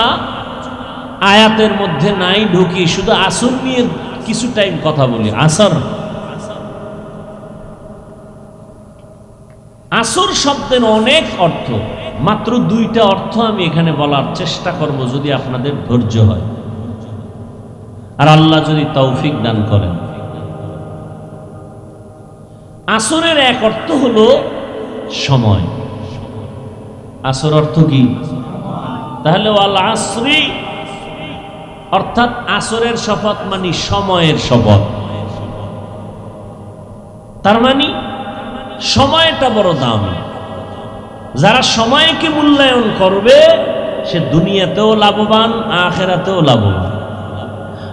আয়াতের মধ্যে নাই, ঢুকি শুধু আসর নিয়ে কিছু টাইম কথা বলি। আসর, আসর শব্দের অনেক অর্থ, মাত্র দুইটা অর্থ আমি এখানে বলার চেষ্টা করব, যদি আপনাদের ধৈর্য হয় আর আল্লাহ যদি তৌফিক দান করেন। আসরের এক অর্থ হলো সময়। আসর অর্থ কি? তাহলে ওয়াল আসরি অর্থাৎ আসরের শপথ মানে সময়ের শপথ। তার মানে সময়টা বড় দামি। যারা সময়কে মূল্যায়ন করবে সে দুনিয়াতেও লাভবান, আখিরাতেও লাভবান।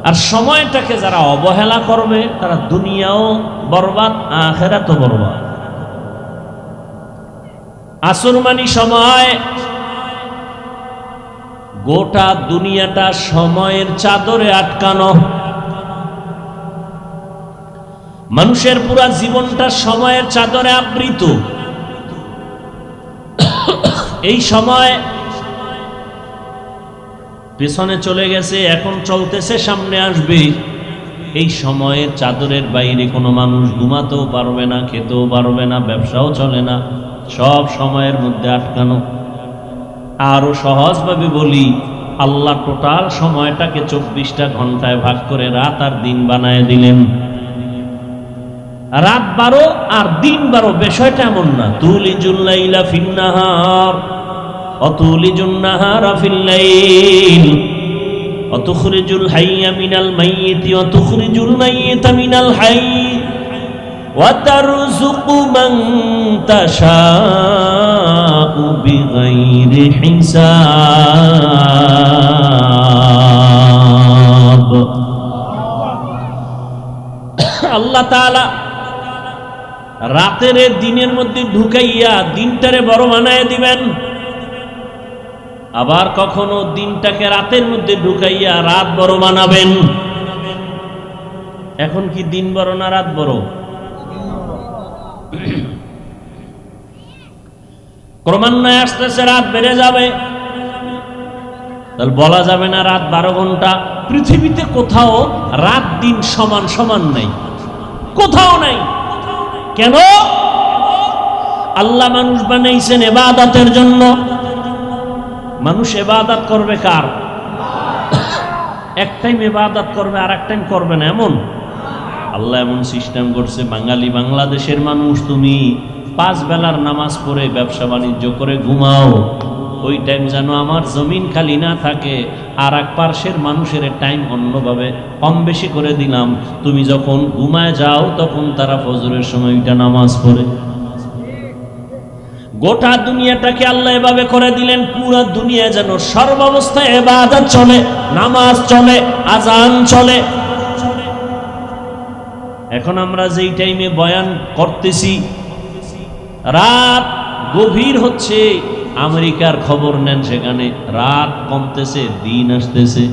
আর সময়টাকে যারা অবহেলা করবে তারা দুনিয়াও বরবাদ, আখিরাতও বরবাদ। আসর মানে সময়। গোটা দুনিয়াটা সময়ের চাদরে আটকানো। মানুষের পুরা জীবনটা সময়ের চাদরে আবৃত। এই সময় পেছনে চলে গেছে, এখন চলতেছে, সামনে আসবে। এই সময়ের চাদরের বাইরে কোনো মানুষ ঘুমাতেও পারবে না, খেতেও পারবে না, ব্যবসাও চলে না, সব সময়ের মধ্যে আটকানো। আরো সহজভাবে বলি, আল্লাহ টোটাল সময়টাকে 24টা ঘন্টায় ভাগ করে রাত আর দিন বানায় দিলেন। রাত 12 আর দিন 12, বিষয়টা এমন না। তুলিজুল লাইলা ফিন নাহার ওয়া তুলিজুন নাহারা ফিল লাইল ওয়া তুখরিজুল হাইয়া মিনাল মাইয়িতি ওয়া তুখরিজুল মাইয়িতা মিনাল হাইয়্যি ওয়া তারযুকু মান তাশাউ বিগাইরি হিসাব। আল্লাহ তাআলা রাতের দিনের মধ্যে ঢুকাইয়া দিনটারে বড় বানায় দিবেন, আবার কখনো দিনটাকে রাতের মধ্যে ঢুকাইয়া রাত বড় বানাবেন। এখন কি দিন বড় না রাত বড়? ক্রমান্বয়ে আসতেছে রাত বেড়ে যাবে, তাহলে বলা যাবে না রাত 12 ঘন্টা। পৃথিবীতে কোথাও রাত দিন সমান সমান নাই, কোথাও নাই। কেন? আল্লাহ মানুষ বানাইছেন ইবাদতের জন্য। মানুষ ইবাদত করবে কার? এক টাইম ইবাদত করবে আর এক টাইম করবে না, এমন আল্লাহ এমন সিস্টেম করছে। বাঙালি, বাংলাদেশের মানুষ, তুমি 5 বেলার নামাজ পড়ে ব্যবসা বাণিজ্য করে ঘুমাও, ওই টাইম যেন আমার জমিন খালি না থাকে। আর এক পার্শ্বের মানুষের টাইম অন্যভাবে কম বেশি করে দিলাম। তুমি যখন ঘুমায় যাও তখন তারা ফজরের সময় ওইটা নামাজ পড়ে। গোটা দুনিয়াটাকে আল্লাহ এভাবে করে দিলেন, পুরো দুনিয়া যেন সর্বাবস্থায় ইবাদত চলে, নামাজ চলে, আজান চলে। এখন আমরা যেই টাইমে বয়ান করতেছি, রাত গভীর হচ্ছে। আমেরিকার খবর নেন, সেখানে রাত কমতেছে, দিন আসতেছে।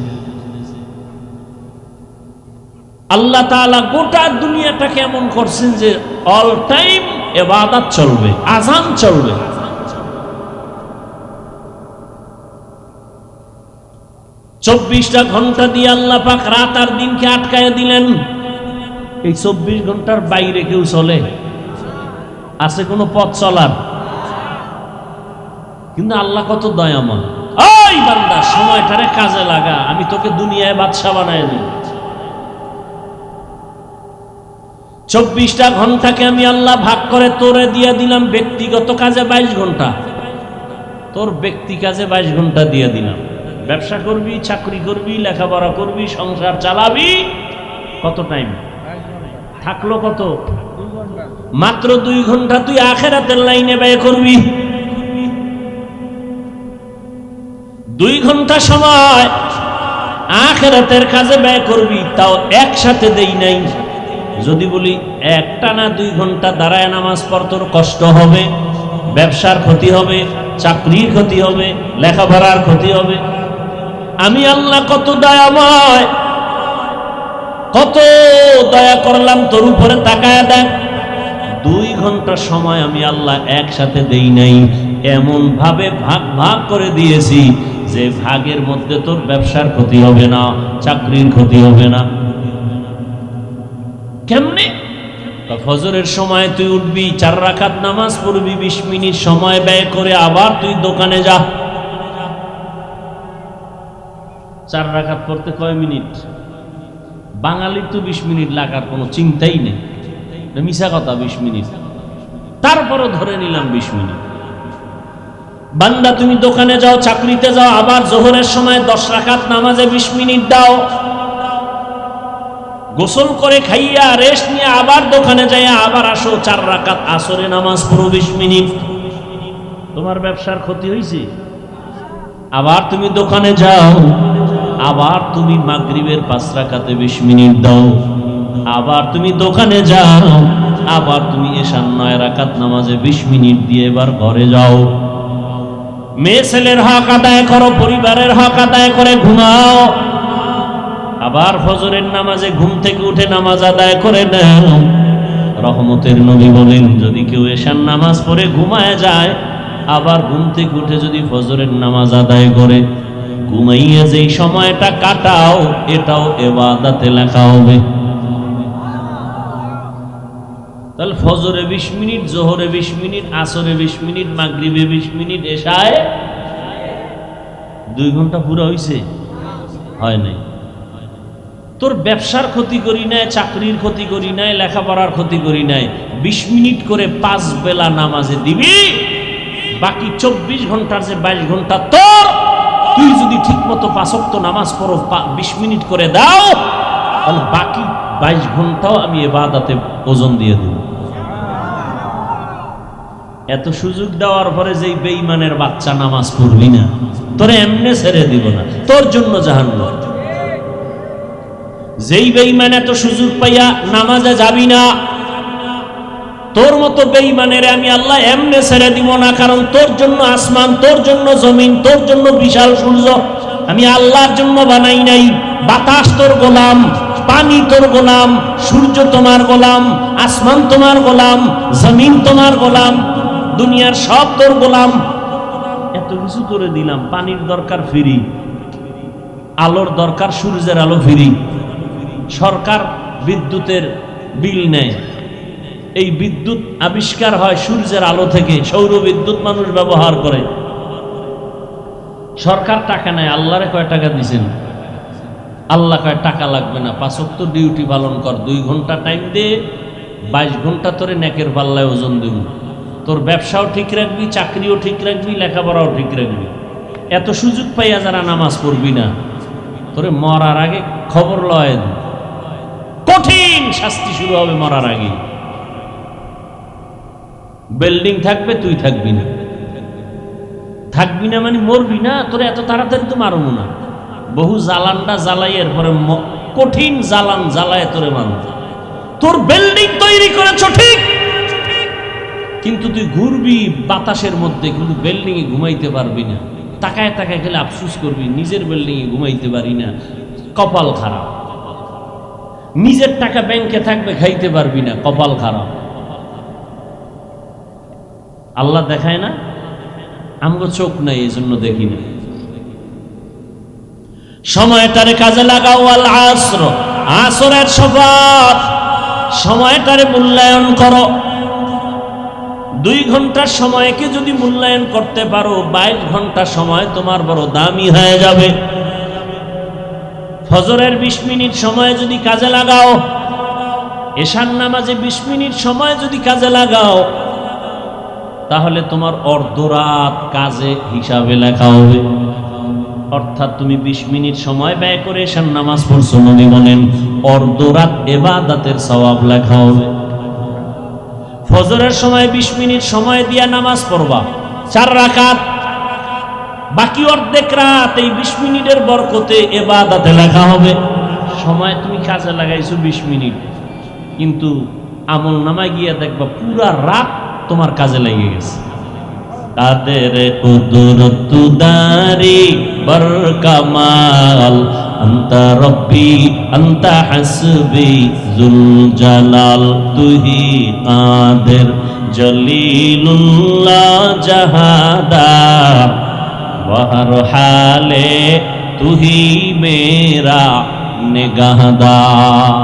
আল্লাহ তাআলা গোটা দুনিয়াটাকে এমন করছেন যে অল টাইম ইবাদত চলবে, আযান চলবে। চব্বিশটা ঘন্টা দিয়ে আল্লাহ পাক রাত আর দিনকে আটকায় দিলেন। এই 24 ঘন্টার বাইরে কেউ চলে? আছে কোনো পথ চলার? কিন্তু আল্লাহ কত দয়াময়। ওই বান্দা, সময়টারে কাজে লাগা, আমি তোকে দুনিয়ায় বাদশা বানায় দেব। 24টা ঘন্টাকে আমি আল্লাহ ভাগ করে তোরে দিয়ে দিলাম ব্যক্তিগত কাজে 22 ঘন্টা। তোর ব্যক্তি কাজে 22 ঘন্টা দিয়ে দিলাম। ব্যবসা করবি, চাকরি করবি, লেখাপড়া করবি, সংসার চালাবি, কত টাইম থাকলো? কত? মাত্র 2 ঘন্টা তুই আখিরাতের লাইনে ব্যয় করবি। 2 ঘন্টা সময় আখিরাতের কাজে ব্যয় করবি, তাও একসাথে দেই নাই। যদি বলি একটানা 2 ঘন্টা দাঁড়ায় নামাজ পড়, তোর কষ্ট হবে, ব্যবসার ক্ষতি হবে, চাকরির ক্ষতি হবে, লেখাপড়ার ক্ষতি হবে। আমি আল্লাহ কত দয়াময়, কত দয়া করলাম তোর উপরে, তাকায় দেখ। 2 ঘন্টা সময় আমি আল্লাহ একসাথে দেই নাই, এমন ভাবে ভাগ ভাগ করে দিয়েছি যে ভাগের মধ্যে তোর ব্যবসার ক্ষতি হবে না, চাকরির ক্ষতি হবে না। কেমনে? ফজরের সময় তুই উঠবি, 4 রাকাত নামাজ পড়বি, 20 মিনিট সময় ব্যয় করে আবার তুই দোকানে যা। 4 রাকাত পড়তে কয় মিনিট? বাঙালির তো 20 মিনিট লাগার কোনো চিন্তাই নেই, মিশা কথা। 20 মিনিট, তারপরও ধরে নিলাম 20 মিনিট। বান্দা তুমি দোকানে যাও, চাকরিতে যাও, আবার জোহরের সময় 10 রাকাত নামাজে 20 মিনিট দাও। গোসল করে খাইয়া রেস্ট নিয়ে আবার দোকানে যাইয়া আবার আসো, 4 রাকাত আসরে নামাজ পড়ো 20 মিনিট। তোমার ব্যবসার ক্ষতি হয়েছে? আবার তুমি দোকানে যাও, আবার তুমি মাগরিবের 5 রাকাতে 20 মিনিট দাও। আবার তুমি দোকানে যাও, আবার তুমি এশার 9 রাকাত নামাজে 20 মিনিট দিয়ে এবার ঘরে যাও। মেয়ে ছেলের হক আদায় করো, পরিবারের হক আদায় করে ঘুমাও। আবার ফজরের নামাজে ঘুম থেকে উঠে নামাজ আদায় করে নাও। রহমতের নবী বলেন, যদি কেউ এশার নামাজ পড়ে ঘুমায় যায়, আবার ঘুম থেকে উঠে যদি ফজরের নামাজ আদায় করে, ঘুমাইয়া যেই সময়টা কাটাও, এটাও ইবাদতে লেখা হবে। তাহলে ফজরে 20 মিনিট, জোহরে 20 মিনিট, আসরে 20 মিনিট, মাগরিবে 20 মিনিট, এশায় 2 ঘন্টা পুরো হইছে? হয় নাই। তোর ব্যবসার ক্ষতি করি নাই, চাকরির ক্ষতি করি নাই, লেখাপড়ার ক্ষতি করি নাই। 20 মিনিট করে 5 বেলা নামাজে দিবি, বাকি 24 ঘন্টার যে 22 ঘন্টা তোর, তুই যদি ঠিক মতো 5 ওয়াক্ত নামাজ পড়ো, 20 মিনিট করে দাও, তাহলে বাকি 22 ঘন্টাও আমি ইবাদতে ওজন দিয়ে দেব। এত সুযোগ দেওয়ার পরে যেই বেঈমানের বাচ্চা নামাজ পড়বি না, তোরে এমনে ছেড়ে দিব না, তোর জন্য জাহান্নাম। যেই বেঈমান এত সুযোগ পাইয়া নামাজে যাবি না, তোর মতো বেঈমানের আমি আল্লাহ এমনে ছেড়ে দিব না। কারণ তোর জন্য আসমান, তোর জন্য জমিন, তোর জন্য বিশাল সূর্য আমি আল্লাহর জন্য বানাই নাই। বাতাস তোর গোলাম, পানি তোর গোলাম, সূর্য তোমার গোলাম, আসমান তোমার গোলাম, জমিন তোমার গোলাম, দুনিয়ার সব তোর গোলাম। এত কিছু করে দিলাম, পানির দরকার ফ্রি, আলোর দরকার সূর্যের আলো ফ্রি। সরকার বিদ্যুতের বিল নেয়, এই বিদ্যুৎ আবিষ্কার হয় সূর্যের আলো থেকে, সৌর বিদ্যুৎ মানুষ ব্যবহার করে। সরকার টাকা নেয়, আল্লাহরে কয় টাকা দিছেন? আল্লাহ কয় টাকা লাগবে না, 5 ওয়াক্ত ডিউটি পালন কর, 2 ঘন্টা টাইম দে, 22 ঘন্টা তোরে নেকের পাল্লায় ওজন দেব। তোর ব্যবসাও ঠিক রাখবি, চাকরিও ঠিক রাখবি, লেখাপড়াও ঠিক রাখবি। এত সুযোগ পাইয়া যারা নামাজ পড়বি না, তোরে মরার আগে খবর লয়, কঠিন শাস্তি শুরু হবে মরার আগে। বিল্ডিং থাকবে, তুই থাকবি না। থাকবি না মানে মরবি না, তোরে এত তাড়াতাড়ি তো মারবো না। বহু জ্বালানটা জ্বালাই, এরপরে কঠিন জ্বালান জ্বালায় তোরে মারব। তোর বিল্ডিং তৈরি করেছ ঠিক, কিন্তু তুই ঘুরবি বাতাসের মধ্যে, কিন্তু বিল্ডিং এ ঘুমাইতে পারবি না। তাকায় তাকায় খেলে আফসুস করবি, নিজের বিল্ডিং এ ঘুমাইতে পারি না, কপাল খারাপ। নিজের টাকা ব্যাংকে থাকবে, খাইতে পারবি না, কপাল খারাপ। আল্লাহ দেখায় না, আমগো চোখ নাই, এই জন্য দেখি না। সময়টারে কাজে লাগাও। আল আসর, আসরের শপথ, সময়টারে মূল্যায়ন করো। 2 ঘন্টার সময়কে যদি মূল্যায়ন করতে পারো, 22 ঘন্টা সময় তোমার বড় দামি হয়ে যাবে। ফজরের 20 মিনিট সময় যদি কাজে লাগাও, এশার নামাজে 20 মিনিট সময় যদি কাজে লাগাও, তাহলে তোমার অর্ধরাত কাজে হিসাবে লেখা হবে। অর্থাৎ তুমি 20 মিনিট সময় ব্যয় করে এশার নামাজ পড়ছো, নবী বলেন অর্ধরাত ইবাদতের সওয়াব লেখা হবে। ফজরের সময় 20 মিনিট সময় দিয়া নামাজ পড়বা, 4 রাকাত, বাকি অর্ধেক রাত এই 20 মিনিটের বরকতে ইবাদতে লেখা হবে। সময় তুমি কাজে লাগাইছো 20 মিনিট, কিন্তু আমল নামায় গিয়া দেখবা পুরা রাত তোমার কাজে লেগে গেছে। কাদের কুদরত দারি বরকামাল, আনতা রব্বি আনতা হাসবি জুল জালাল, তুহি কাদের জলিলুল্লাহ জাহাদার, হর হালে তুহি মেরা নিগাহদার।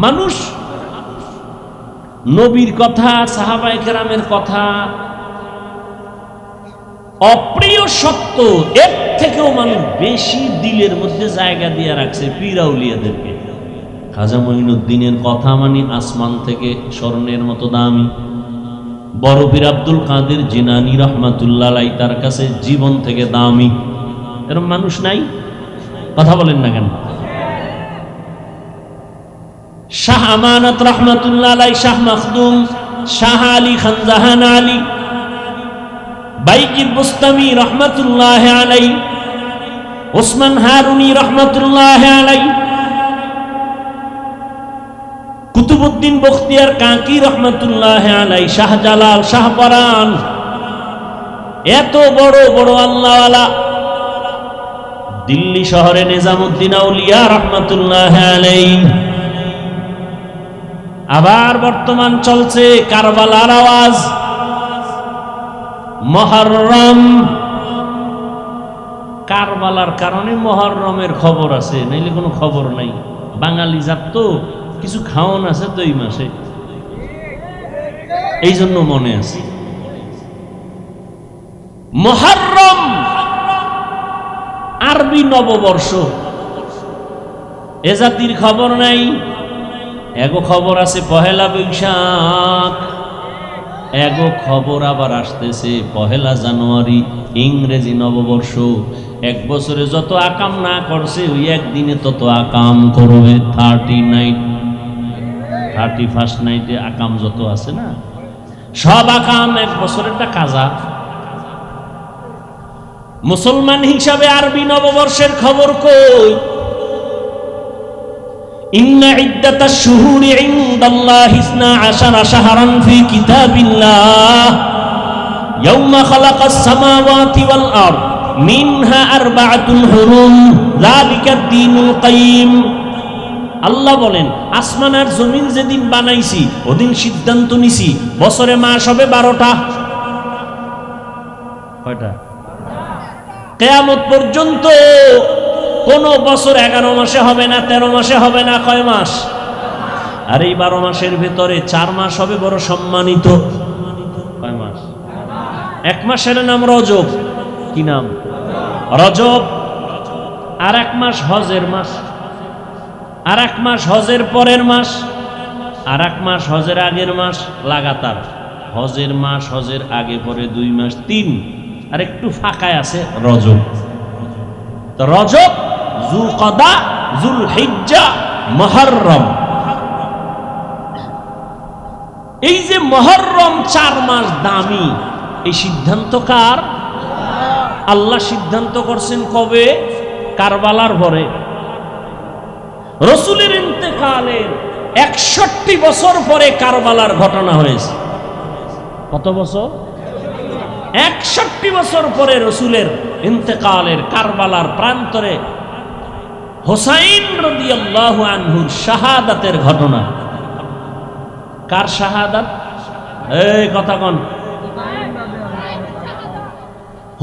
মানুষ নবীর কথা, সাহাবায়ে কেরামের কথা অপ্রিয় সত্য, এর থেকেও মানুষ বেশি দিলের মধ্যে জায়গা দিয়ে রাখছে পীর আউলিয়াদেরকে। খাজা মঈনুদ্দিনের কথা মানে আসমান থেকে স্বর্ণের মতো দামি। বড় পীর আব্দুল কাদের জিলানী রাহমাতুল্লাহ আলাইহি তার কাছে জীবন থেকে দামি। এরকম মানুষ নাই? কথা বলেন না কেন? শাহ আমানত রাহমাতুল্লাহ আলাইহি, শাহ মখদুম, শাহ আলী খান জাহান আলী, বাইজিদ বুস্তামি রহমতুল্লাহ আলাই, ওসমান হারুনি রহমতুল্লাহ আলাই, কুতুবউদ্দিন বখতিয়ার কাকি রহমতুল্লাহ আলাই, শাহজালাল, শাহপরান, এত বড় বড় আল্লাহওয়ালা। দিল্লি শহরে নিজামুদ্দিন আউলিয়া রহমতুল্লাহ আলাই। আবার বর্তমান চলছে কারবালার আওয়াজ, মুহররম। কারবালার কারণে মুহররমের খবর আছে, নাইলে কোনো খবর নাই। বাঙালি জাত তো, কিছু খাওয়ান আছে তো এই মাসে, এই জন্য মনে আছে। মুহররম আরবি নববর্ষ, এ জাতির খবর নাই। এগো খবর আছে পহেলা বৈশাখ, এগো খবর আবার আসতেছে 1 জানুয়ারি, ইংরেজি নববর্ষ। 1 বছরে যত আকাম না করছে, ওই একদিনে তত আকাম করবে। 31 নাইটে আকাম যত আছে না, সব আকাম 1 বছরেরটা কাজা। মুসলমান হিসাবে আরবি নববর্ষের খবর কই? ইন্না ইদ্দাতাশ শুহুরি ইনদাল্লাহি 12 শাহরান ফি কিতাবিল্লাহ ইয়াওমা খালাকাস সামাওয়াতি ওয়াল আরদ মিনহা আরবাআতুন হুরুম যালিকাদ দীনুল কাইয়্যিম। আল্লাহ বলেন, আসমান আর জমিন যেদিন বানাইছি ওদিন সিদ্ধান্ত নিছি বছরে মাস হবে 12টা। কয়টা? কিয়ামত পর্যন্ত কোন বছর 11 মাসে হবে না, 13 মাসে হবে না। কয় মাস? আর এই 12 মাসের ভেতরে 4 মাস হবে বড় সম্মানিত। কয় মাস? 1 মাসের নাম রজব। কি নাম? রজব। আর 1 মাস হজের মাস, আর 1 মাস হজের পরের মাস, আর 1 মাস হজের আগের মাস। লাগাতার হজের মাস, হজের আগে পরে 2 মাস, 3। আর একটু ফাঁকায় আছে রজব। তো রজব, যুলকদা, যুলহিজ্জা, মুহররম। এই যে মুহররম 4 মাস দামি, এই সিদ্ধান্ত কার? আল্লাহ সিদ্ধান্ত করছেন কবে? কারবালার পরে। রাসূলের ইন্তেকালের 61 বছর পরে কারবালার ঘটনা হয়েছে। কত বছর? 61 বছর পরে রাসূলের ইন্তেকালের কারবালার প্রান্তরে হুসাইন রাদিয়াল্লাহু আনহুর শাহাদাতের ঘটনা। কার শাহাদাত? এই কথা কোন?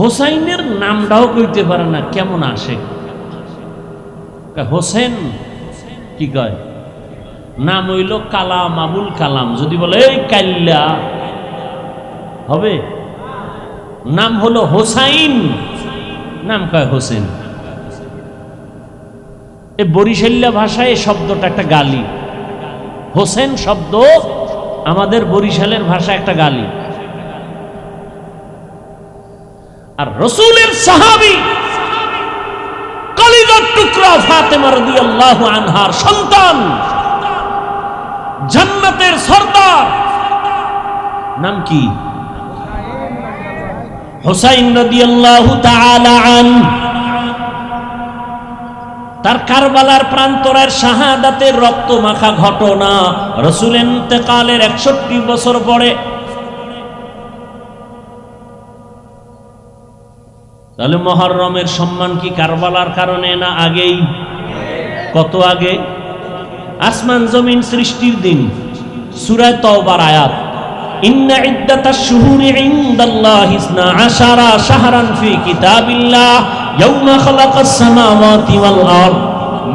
হুসাইনের নামটাও কইতে পারে না, কেমন আসে হোসেন, কি কয় নাম হইল কালাম, আবুল কালাম। যদি বলে এই কাল্লা হবে, নাম হলো হোসাইন, নাম কয় হোসেন। এই বরিশাল্লা ভাষায় এই শব্দটা একটা গালি। হোসেন শব্দ আমাদের বরিশালের ভাষা একটা গালি। আর রাসূলের সাহাবী কলিজার টুকরা ফাতেমা রাদিয়াল্লাহু আনহার সন্তান, জান্নাতের সরদার, নাম কি? হুসাইন রাদিয়াল্লাহু তাআলা আনহু। তার কারবালার প্রান্তরের শাহাদাতের রক্ত মাখা ঘটনা রাসূলের ইন্তেকালের 61 বছর পরে। তাহলে মুহররমের সম্মান কি কারবালার কারণে না আগেই? কত আগে? আসমান জমিন সৃষ্টির দিন, সূরা তাওবার আয়াত, ইন্না ইদ্দাতাশ শুহুরি ইনদাল্লাহি 12 শাহরান ফি কিতাবিল্লাহ ইয়াওমা খালাকাস সামাওয়াতি ওয়াল আরদ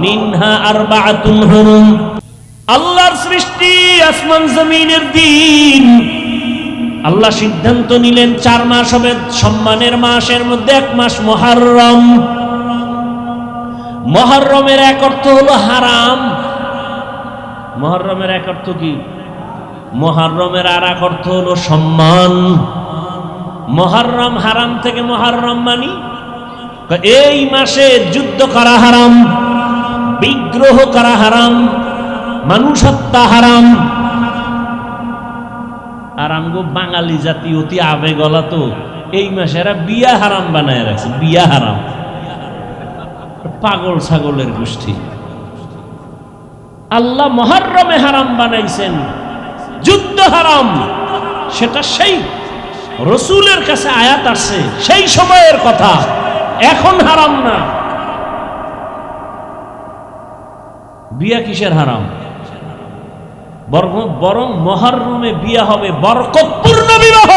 মিনহা আরবাআতুন হুরুম। আল্লাহর সৃষ্টি আসমান জমিনের দিন আল্লাহ সিদ্ধান্ত নিলেন 4 মাস হবে সম্মানের মাসের মধ্যে 1 মাস মুহররম। মুহররমের এক অর্থ হলো হারাম। মুহররমের এক অর্থ কি? মুহররমের আর এক অর্থ হলো সম্মান। মুহররম হারাম থেকে মুহররম মানি এই মাসে যুদ্ধ করা হারাম, বিগ্রহ করা হারাম, মানুষ হত্যা হারাম। আর আমগো বাঙালি জাতি অতি আবেগলা, তো এই মাসে এরা বিয়া হারাম বানায় রাখছে, বিয়া হারাম। পাগল ছাগলের গোষ্ঠী। আল্লাহ মুহররমে হারাম বানাইছেন, যুদ্ধ হারাম, সেটা সেই রাসূলের কাছে আয়াত আসছে, সেই সময়ের কথা, এখন হারাম না। বিয়া কিসের হারাম? বরং মুহররমে বিয়া হবে বরকতপূর্ণ বিবাহ।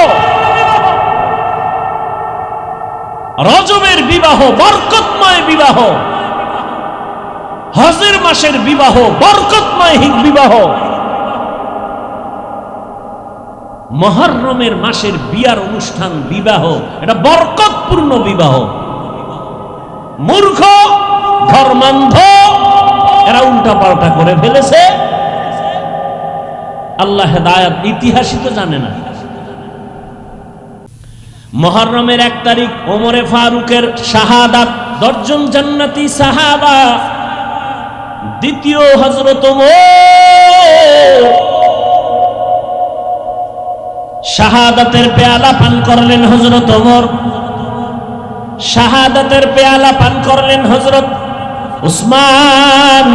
রজবের বিবাহ বরকতময় বিবাহ, হজের মাসের বিবাহ বরকতময় বিবাহ। মুহররমের মাসের বিয়ার অনুষ্ঠান, বিবাহ, এটা বরকতপূর্ণ বিবাহ। মূর্খ ধর্মান্ধ এরা উল্টা পাল্টা করে ফেলেছে। আল্লাহ হেদায়েত, ইতিহাসই তো জানে না। মুহররমের 1 তারিখ ওমরে ফারুকের শাহাদাত, 10 জন জান্নাতি সাহাবা। দ্বিতীয় হযরত ওমর শাহাদাতের পেয়ালা পান করলেন। হযরত ওমর শাহাদাতের পেয়ালা পান করলেন। হযরত উসমান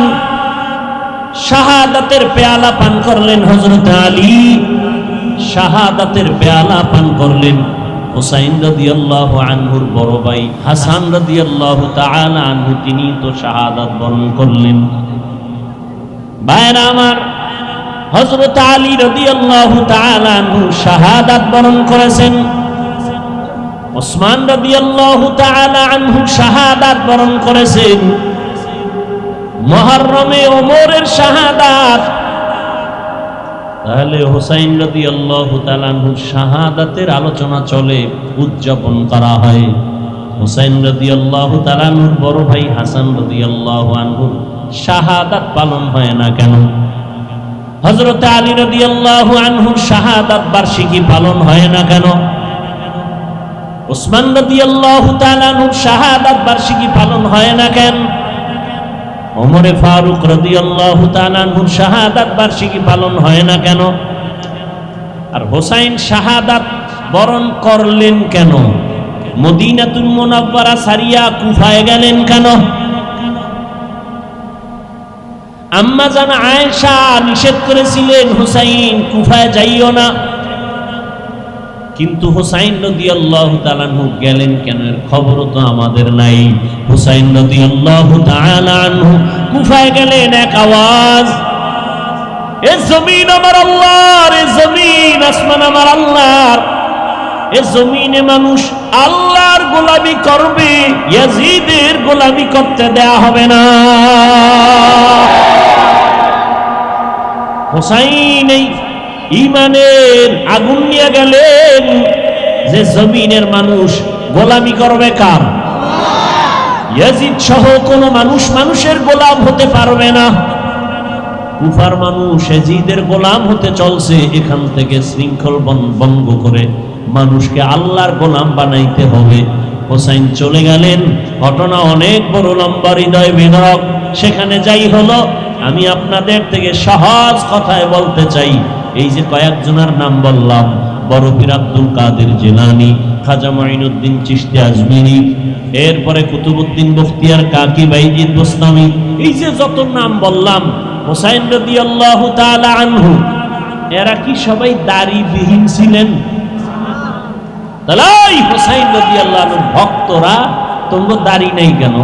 শাহাদাতের পেয়ালা পান করলেন। হযরত আলী শাহাদাতের পেয়ালা পান করলেন। হুসাইন রাদিয়াল্লাহু আনহুর বড় ভাই হাসান রাদিয়াল্লাহু তাআলা আনহু, তিনি তো শাহাদাত বরণ করলেন। ভাইরা আমার, হযরত আলী রাদিয়াল্লাহু তাআলা আনহু শাহাদাত বরণ করেছেন। উসমান রাদিয়াল্লাহু তাআলা আনহু শাহাদাত বরণ করেছেন। মুহররমে ওমরের শাহাদাত। তাহলে হুসাইন রাদিয়াল্লাহু তাআলা আনহুর শাহাদাতের আলোচনা চলে, উদযাপন করা হয়। হুসাইন রাদিয়াল্লাহু তাআলা আনহুর বড় ভাই হাসান রাদিয়াল্লাহু আনহুর শাহাদাত পালন হয় না কেন? হযরত আলী রাদিয়াল্লাহু আনহুর শাহাদাত বার্ষিকী পালন হয় না কেন? উসমান রাদিয়াল্লাহু তাআলা আনহুর শাহাদাত বার্ষিকী পালন হয় না কেন? ওমরে ফারুক রাদিয়াল্লাহু তাআলা আনহুর শাহাদাত বার্ষিকী পালন হয় না কেন? আর হুসাইন শাহাদাত বরণ করলেন কেন? মদিনাতুল মুনাওয়ারা সারিয়া কুফায় গেলেন কেন? আম্মা জান আয়েশা নিষেধ করেছিলেন, হুসাইন কুফায় যাইও না। কিন্তু হুসাইন রাদিয়াল্লাহু তাআলা আনহু গেলেন কেন এর খবরও তো আমাদের নাই। হুসাইন রাদিয়াল্লাহু তাআলা আনহু কুফায় গেলেন, এক আওয়াজ, এ জমিন আমার আল্লাহর, এ জমিন আসমান আমার আল্লাহর, এ জমিনে মানুষ আল্লাহর গোলামি করবে, ইয়াজিদের গোলামি করতে দেয়া হবে না। হুসাইন এই ঈমানের আগুন নিয়ে গেলেন যে জমিনের মানুষ গোলামি করবে কার? ইয়াজিদ সহ কোনো মানুষ মানুষের গোলাম হতে পারবে না। কুফার মানুষ ইয়াজিদের গোলাম হতে চলছে, এখান থেকে শৃঙ্খল ভঙ্গ করে মানুষকে আল্লাহর গোলাম বানাইতে হবে। হুসাইন চলে গেলেন, ঘটনা অনেক বড় লম্বা, হৃদয় বিদারক। সেখানে যাই হলো, আমি আপনাদের থেকে সহজ কথায় বলতে চাই, এই যে কয়েকজনের নাম বললাম, বড় পীর আব্দুল কাদের জিলানী, খাজা মাইনুদ্দিন চিশতি আজমিরি, এরপরে কুতুবউদ্দিন বখতিয়ার কাকি, বাইজিদ বোস্তামি, এই যে যত নাম বললাম, হুসাইন রাদিয়াল্লাহু তাআলা আনহু এরা কি সবাই দাড়িবিহীন ছিলেন? তাহলে হুসাইন রাদিয়াল্লাহু আনহু ভক্তরা তোমরা দাড়ি নেই কেন?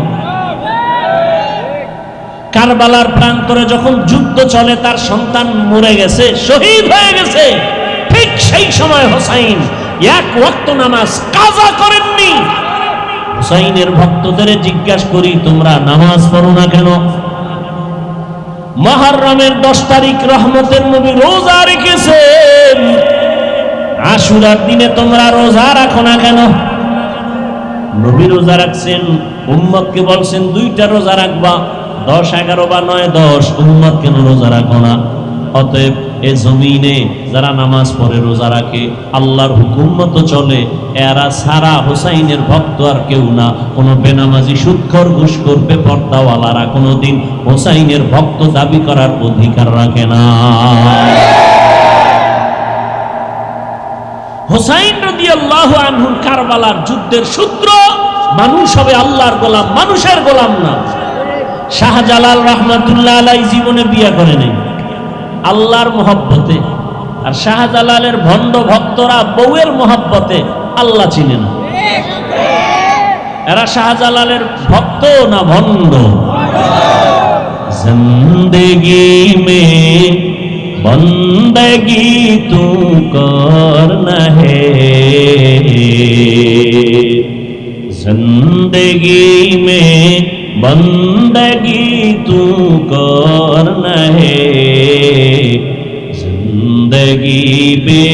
কারবালার প্রান্তরে যখন যুদ্ধ চলে, তার সন্তান মরে গেছে, শহীদ হয়ে গেছে, ঠিক সেই সময় হুসাইন এক ওয়াক্ত নামাজ কাজা করেননি। হুসাইনের ভক্তদের জিজ্ঞাসা করি, তোমরা নামাজ পড়ো না কেন? মুহররমের 10 তারিখ রহমতের নবী রোজা রেখেছেন, আশুরার দিনে তোমরা রোজা রাখো না কেন? নবী রোজা রাখছেন, উম্মতকে বলছেন 2টা রোজা রাখবা, 10, 11 বা 9, 10, উম্মত কেন রোজা রাখো না? অতএব এ জমিনে যারা নামাজ পড়ে রোজা রাখে, আল্লাহর হুকুম মতো চলে, এরা সারা হুসাইনের ভক্ত আর কেউ না। কোনো বেনামাজি, সুদখোর, ঘুষখোর, বেপরদাওয়ালারা কোনোদিন হুসাইনের ভক্ত দাবি করার অধিকার রাখে না। হুসাইন রাদিয়াল্লাহু আনহুর কারবালার যুদ্ধের সূত্র, মানুষ হবে আল্লাহর গোলাম, মানুষের গোলাম না। শাহজালাল রাহমাতুল্লাহ আলাইহি জীবনে বিয়ে করে নাই, আল্লাহর মহব্বতে। আর শাহজালালের ভণ্ড ভক্তরা বউয়ের মহব্বতে আল্লাহ চিনে না। এরা শাহজালালের ভক্ত না ভণ্ড? জিন্দেগি মে বন্দগি তু করনা হে, জিন্দেগি মে बंदगी तू करना है, जिंदगी बे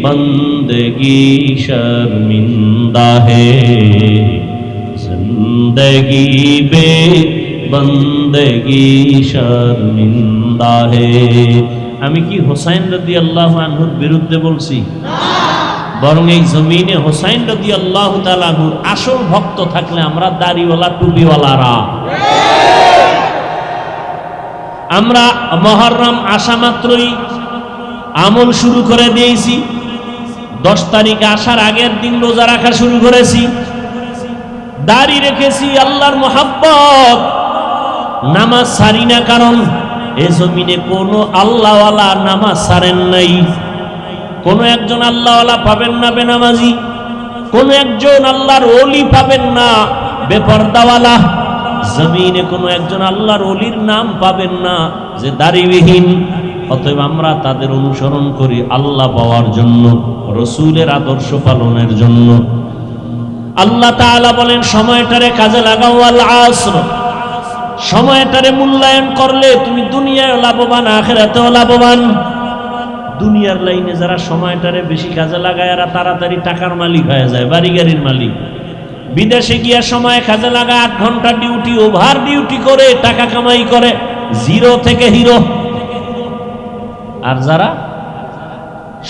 बंदगी शर्मिंदा है, जिंदगी बे बंदगी शर्मिंदा है। আমি কি হুসাইন রাদিয়াল্লাহু আনহুর বিরুদ্ধে বলছি? বরং এই জমিনে হুসাইন রাদিয়াল্লাহু তাআলা আনহুর আসল ভক্ত থাকলে আমরা দাড়িওয়ালা, টুপিওয়ালারা, আমরা মুহররম আসা মাত্রই আমল শুরু করে দিয়েছি। 10 তারিখ আসার আগের দিন রোজা রাখা শুরু করেছি, দাড়ি রেখেছি, আল্লাহর মহব্বত, নামাজ ছাড়ি না। কারণ এ জমিনে কোনো আল্লাহওয়ালা নামাজ ছাড়েন নাই। কোনো একজন আল্লাহওয়ালা পাবেন না বেনামাজি, কোনো একজন আল্লাহর ওলি পাবেন না বেপরদাওয়ালা। জমিনে কোনো একজন আল্লাহর ওলির নাম পাবেন না যে দাড়িবিহীন। অতএব আমরা তাদের অনুসরণ করি আল্লাহ পাওয়ার জন্য, রসুলের আদর্শ পালনের জন্য। আল্লাহ তাআলা বলেন, সময়টারে কাজে লাগাও, আল আসর, সময়টারে মূল্যায়ন করলে তুমি দুনিয়ায় লাভবান, আখিরাতেও লাভবান। দুনিয়ার লাইনে যারা সময়টারে বেশি কাজে লাগায়, এরা তাড়াতাড়ি টাকার মালিক হয়ে যায়, বাড়ি গাড়ির মালিক। বিদেশে গিয়া সময় কাজে লাগায়, 8 ঘন্টা ডিউটি, ওভার ডিউটি করে টাকা কামাই করে, 0 থেকে হিরো। আর যারা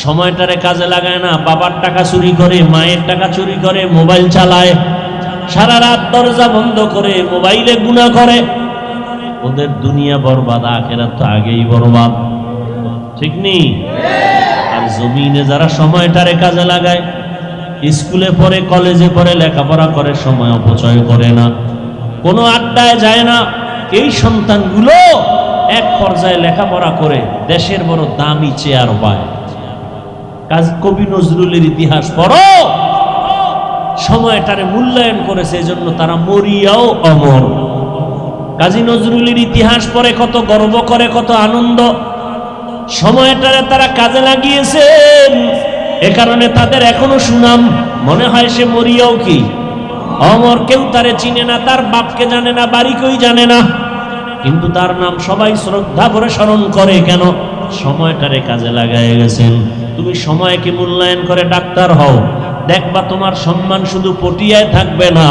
সময়টারে কাজে লাগায় না, বাবার টাকা চুরি করে, মায়ের টাকা চুরি করে, মোবাইল চালায়, সারা রাত দরজা বন্ধ করে মোবাইলে গুনাহ করে, ওদের দুনিয়া বরবাদ, আখিরাত তো আগেই বরবাদ। ঠিক নেই? আর জমিনে যারা সময়টারে কাজে লাগায়, স্কুলে পড়ে, কলেজে পড়ে, লেখাপড়া করে, সময় অপচয় করে না, কোনো আড্ডায় যায় না, এই সন্তানগুলো এক পর্যায়ে লেখাপড়া করে দেশের বড় দামি চেয়ার পায়। কবি নজরুলের ইতিহাস পড়ো, সময়টারে মূল্যায়ন করেছে, এজন্য তারা মরিয়াও অমর। কাজী নজরুলের ইতিহাস পড়ে কত গর্ব করে, কত আনন্দ। সময়টারে তারা কাজে লাগিয়েছেন, এ কারণে তাদের এখনো সুনাম। মনে হয় সে মরিয়াও কি অমর। কেউ তারে চিনে না, তার বাপকে জানে না, বাড়ি কেউ জানে না, কিন্তু তার নাম সবাই শ্রদ্ধা ভরে স্মরণ করে। কেন? সময়টারে কাজে লাগায় গেছেন। তুমি সময়কে মূল্যায়ন করে ডাক্তার হও, দেখবা তোমার সম্মান শুধু পটিয়ায় থাকবে না,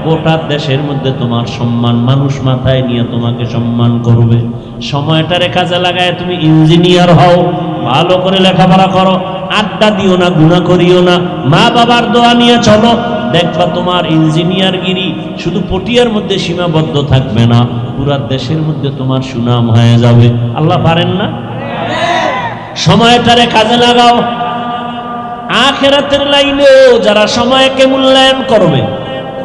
গোটা দেশের মধ্যে তোমার সম্মান, মানুষ মাথায় নিয়ে তোমাকে সম্মান করবে। সময়টারে কাজে লাগায় তুমি ইঞ্জিনিয়ার হও, ভালো করে লেখাপড়া করো, আড্ডা দিও না, গুনাহ করিও না, মা বাবার দোয়া নিয়ে চলো, দেখবা তোমার ইঞ্জিনিয়ারগিরি শুধু পটিয়ার মধ্যে সীমাবদ্ধ থাকবে না, পুরা দেশের মধ্যে তোমার সুনাম হয়ে যাবে। আল্লাহ পারেন না? সময়টারে কাজে লাগাও। আখিরাতের লাইনেও যারা সময়কে মূল্যায়ন করবে,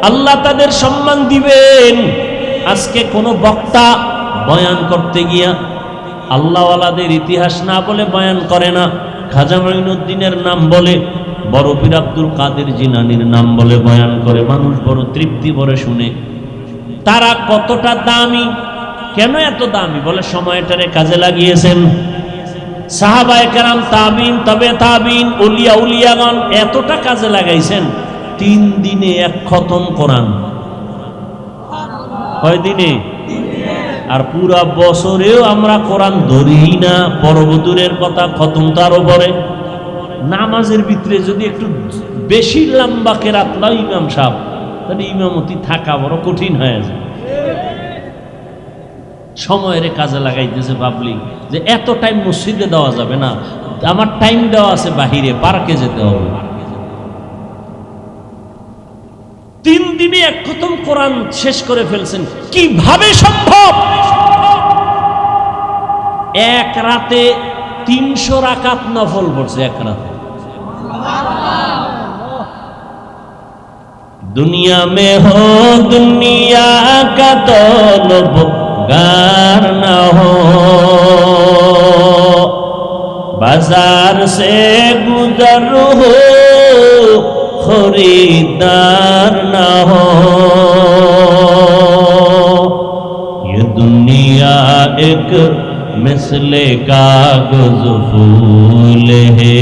আল্লাহ তাদের সম্মান দিবেন। আজকে কোনো বক্তা বয়ান করতে গিয়া আল্লাহওয়ালাদের ইতিহাস না বলে বয়ান করে না, খাজা মঈনুদ্দিনের নাম বলে, বড় পীর আব্দুল কাদের জিলানীর নাম বলে বয়ান করে। মানুষ বড় তৃপ্তি ভরে শুনে। তারা কতটা দামি, কেন এত দামি? বলে সময়টারে কাজে লাগিয়েছেন। সাহাবায়ে কেরাম, তাবিন, তবে তাবিন, উলিয়া উলিয়াগণ এতটা কাজে লাগাইছেন, 3 দিনে 1 খতম কোরআন। কয় দিনে? আর পুরা বছরেও আমরা কোরআন ধরি না। পরবদূরের কথা, খতম তো আরো পরে। নামাজের ভিতরে যদি একটু বেশি লম্বা কেরাত লয় ইমাম সাহেব, তাহলে ইমামতি থাকা বড় কঠিন হয়ে যায়। সময়ের কাজে লাগাইতেছে, ভাবলি যে এত টাইম মসজিদে দেওয়া যাবে না, আমার টাইম দেওয়া আছে বাহিরে, পার্কে যেতে হবে। 3 দিনে 1 খতম কোরআন শেষ করে ফেলছেন, কিভাবে সম্ভব? এক রাতে 300 রাকাত নফল পড়ছে এক রাতে। दुनिया में हो दुनिया का तलबगार न हो, बाजार से गुजर हो खरीदार न हो। ये दुनिया एक मिसले कागज फूल है,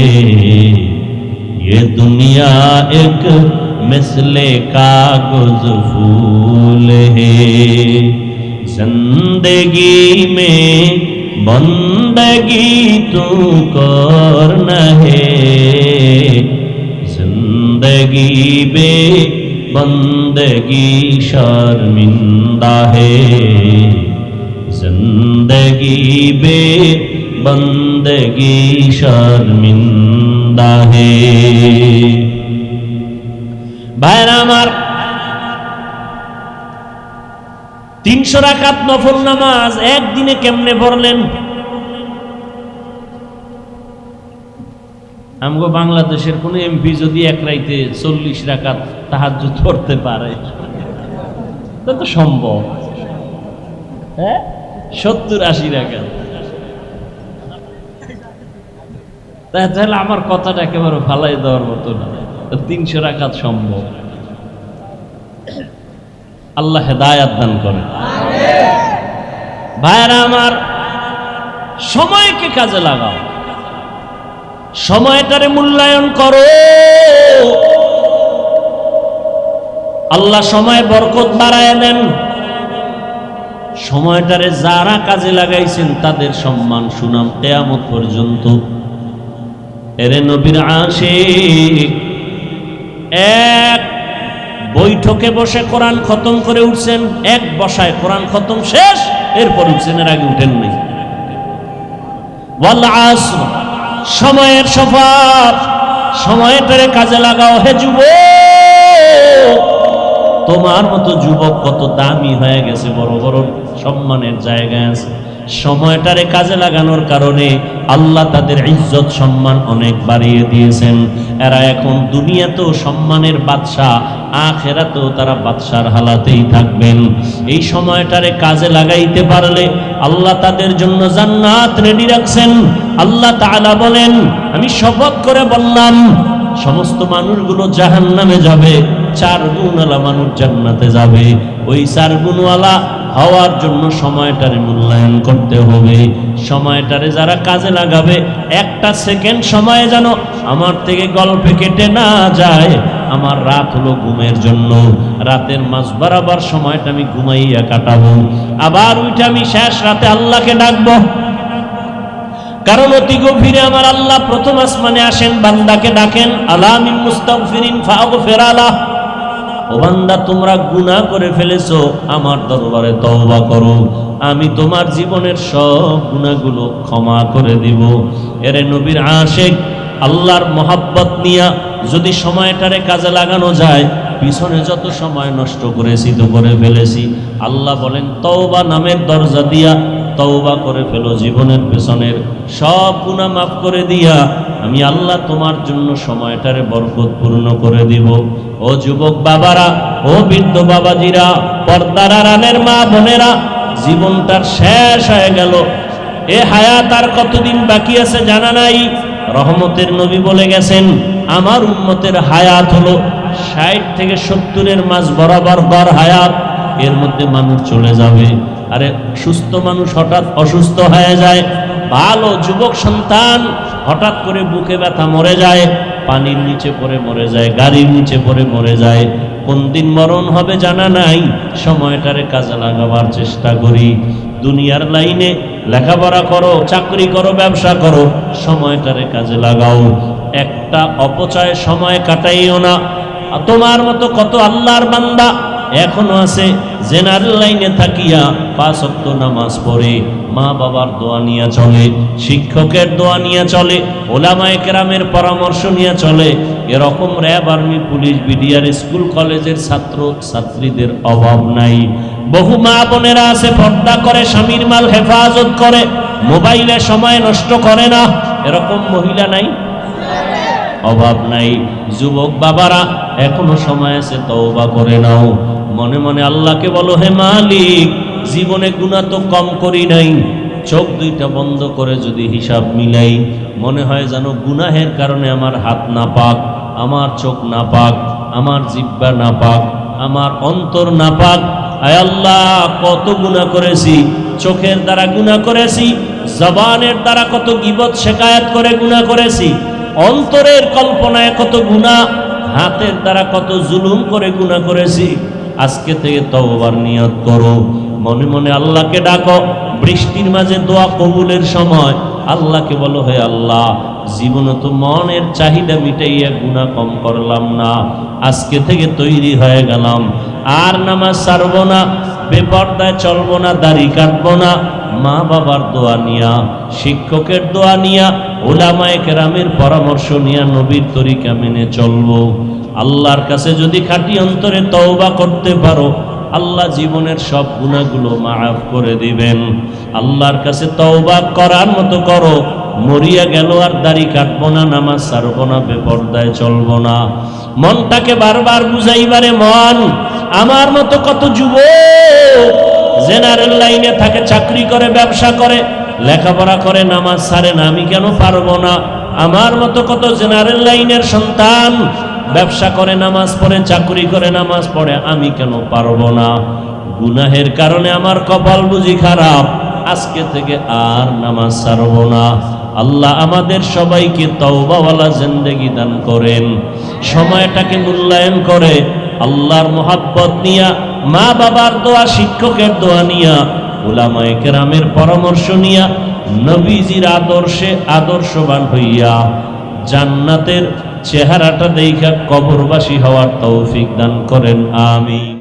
ये दुनिया एक मिसले कागज फूल है। जिंदगी में बंदगी तू करना है, जिंदगी बे बंदगी शर्मिंदा है, जिंदगी बे बंदगी शर्मिंदा है। ভাইরা আমার, 300 রাকাত নফল নামাজ একদিনে কেমনে পড়লেন? আমগো বাংলাদেশের কোন এমপি যদি এক রাইতে 40 রাকাত তাহাজ্জুদ পড়তে পারে, তা তো সম্ভব। হ্যাঁ, 70-80 রাকাত। তাহলে আমার কথাটা একেবারে ফালাই দেওয়ার মতো না, 300 রাকাত সম্ভব। আল্লাহ হেদায়াত দান করে। ভাইরা আমার, সময়কে কাজে লাগাও, সময়টারে মূল্যায়ন করো। আল্লাহ সময় বরকত বাড়ায় দেন। সময়টারে যারা কাজে লাগাইছেন তাদের সম্মান সুনাম কিয়ামত পর্যন্ত। এরে নবীর আশিক এক বৈঠকে বসে কোরআন খতম করে উঠছেন, এক বসায় কোরআন খতম শেষ, এরপর উঠছেন, এর আগে উঠেন নাই। ওয়াল আসর, সময়ের শপথ, সময়টারে কাজে লাগাও। হে যুবক, তোমার মতো যুবক কত দামি হয়ে গেছে, বড় বড় সম্মানের জায়গায় আছে। সময়টারে কাজে লাগানোর কারণে আল্লাহ তাদের ইজ্জত সম্মান অনেক বাড়িয়ে দিয়েছেন। এরা এখন দুনিয়াতেও সম্মানের বাদশা, আখিরাতেও তারা বাদশার হালাতেই থাকবেন। এই সময়টারে কাজে লাগাইতে পারলে আল্লাহ তাদের জন্য জান্নাত রেডি রাখছেন। আল্লাহ তাআলা বলেন, আমি শপথ করে বললাম সমস্ত মানুষগুলো জাহান্নামে যাবে, 4 গুণওয়ালা মানুষ জান্নাতে যাবে। ওই 4 গুণওয়ালা হওয়ার জন্য সময়টারে মূল্যায়ন করতে হবে। সময়টারে যারা কাজে লাগাবে, একটা সেকেন্ড সময়ে যেন আমার থেকে গল্পে কেটে না যায়। আমার রাত হলো ঘুমের জন্য, রাতের মাঝ বরাবর সময়টা আমি ঘুমাইয়া কাটাবো, আবার ওইটা আমি শেষ রাতে আল্লাহকে ডাকবো। কারণ অতি গভীরে আমার আল্লাহ প্রথম আসমানে আসেন, বান্দাকে ডাকেন, আলা মিন মুস্তাগফিরিন ফাগফির আলাহ। ও বান্দা, তোমরা গুনাহ করে ফেলেছো, আমার দরবারে তওবা করো, আমি তোমার জীবনের সব গুনাহগুলো ক্ষমা করে দিব। এরে নবীর আশিক, আল্লাহর মহাব্বত নিয়া যদি সময়টারে কাজে লাগানো যায়, পিছনে যত সময় নষ্ট করেছি তো করে ফেলেছি। আল্লাহ বলেন, তওবা নামের দরজা দিয়া তওবা করে ফেলো, জীবনের পেছনের সব গুনাহ মাফ করে দিয়া আমি আল্লাহ তোমার জন্য সময়টারে বরকতপূর্ণ করে দিব। ও যুবক বাবারা, ও বৃদ্ধ বাবাজিরা, পর্দার আড়ালের মা বোনেরা, জীবনটার শেষ হয়ে গেল। এ হায়াত আর কতদিন বাকি আছে জানা নাই। রহমতের নবী বলে গেছেন, আমার উম্মতের হায়াত হলো 60 থেকে 70-এর মাঝ বরাবর গড় হায়াত। এর মধ্যে মানুষ চলে যাবে। আরে সুস্থ মানুষ হঠাৎ অসুস্থ হয়ে যায়, ভালো যুবক সন্তান হঠাৎ করে বুকে ব্যথা মরে যায়, পানির নিচে পড়ে মরে যায়, গাড়ির নিচে পড়ে মরে যায়। কোন দিন মরণ হবে জানা নাই। সময়টারে কাজে লাগাবার চেষ্টা করি। দুনিয়ার লাইনে লেখাপড়া করো, চাকরি করো, ব্যবসা করো, সময়টারে কাজে লাগাও। একটা অপচয় সময় কাটাইও না। তোমার মতো কত আল্লাহর বান্দা এখনো আছে জেনারেল লাইনে থাকিয়া 5 ওয়াক্ত নামাজ পড়ে, মা বাবার দোয়া নিয়ে চলে, শিক্ষকের দোয়া নিয়ে চলে, ওলামায়ে কেরামের পরামর্শ নিয়ে চলে। এরকম RAB, army, police, BDR, school কলেজের ছাত্র ছাত্রীদের অভাব নাই। বহু মা বোনেরা আছে পর্দা করে, স্বামীর মাল হেফাজত করে, মোবাইলে সময় নষ্ট করে না। এরকম মহিলা নাই? অভাব নাই। যুবক বাবারা, এখনো সময় আছে, তওবা করে নাও। মনে মনে আল্লাহকে বলো, হে মালিক, জীবনে গুনাহ তো কম করি নাই। চোখ দুইটা বন্ধ করে যদি হিসাব মিলাই, মনে হয় যেন গুনাহের কারণে আমার হাত নাপাক, আমার চোখ নাপাক, আমার জিহ্বা নাপাক, আমার অন্তর নাপাক। আয় আল্লাহ, কত গুনাহ করেছি। চোখের দ্বারা গুনাহ করেছি, জবানের দ্বারা কত গীবত শিকায়াত করে গুনাহ করেছি, অন্তরের কল্পনায় কত গুনাহ, হাতের দ্বারা কত জুলুম করে গুনাহ করেছি। আজকে থেকে তওবার নিয়ত করো, মনে মনে আল্লাহকে ডাকো। বৃষ্টির মাঝে দোয়া কবুলের সময় আল্লাহকে বলো, হে আল্লাহ, জীবনে তো মনের চাহিদা মিটাইয়া গুনাহ কম করলাম না, আজকে থেকে তৈরি হয়ে গেলাম, আর নামাজ ছাড়বো না, বেপরদায় চলবো না, দাড়ি কাটবো না। মা বাবার দোয়া নিয়া, শিক্ষকের দোয়া নিয়া, ওলামায়ে কেরামের পরামর্শ নিয়া নবীর তরিকা মেনে চলবো। আল্লাহর কাছে যদি খাঁটি অন্তরে তওবা করতে পারো, আল্লাহ জীবনের সব গুনাহগুলো মাফ করে দিবেন। আল্লাহর কাছে তওবা করার মতো করো। মরিয়া গেল আর দাড়ি কাটবো না, নামাজ ছাড়বো না, বেপরদায় চলবো না। মনটাকে বারবার বুঝাইবারে মন, আমার মতো কত যুবক জেনারেল লাইনে থাকে, চাকরি করে, ব্যবসা করে, লেখাপড়া করে, নামাজ ছাড়ে না, আমি কেন পারবো না? আমার মতো কত জেনারেল লাইনের সন্তান ব্যবসা করে, নামাজ পড়ে, চাকরি করে, নামাজ পড়ে, আমি কেন পারবো না? গুনাহের কারণে আমার কপাল বুঝি খারাপ, আজকে থেকে আর নামাজ ছাড়বো না। আল্লাহ আমাদের সবাইকে তওবাওয়ালা জিন্দেগি দান করেন। সময়টাকে মূল্যায়ন করে আল্লাহর মোহাব্বত নিয়া, মা বাবার দোয়া, শিক্ষকের দোয়া নিয়া, উলামায়ে কেরামের পরামর্শ নিয়া, নবীজির আদর্শে আদর্শবান হইয়া জান্নাতের চেহারাটা দেখা কবরবাসী হওয়ার তৌফিক দান করেন। আমিন।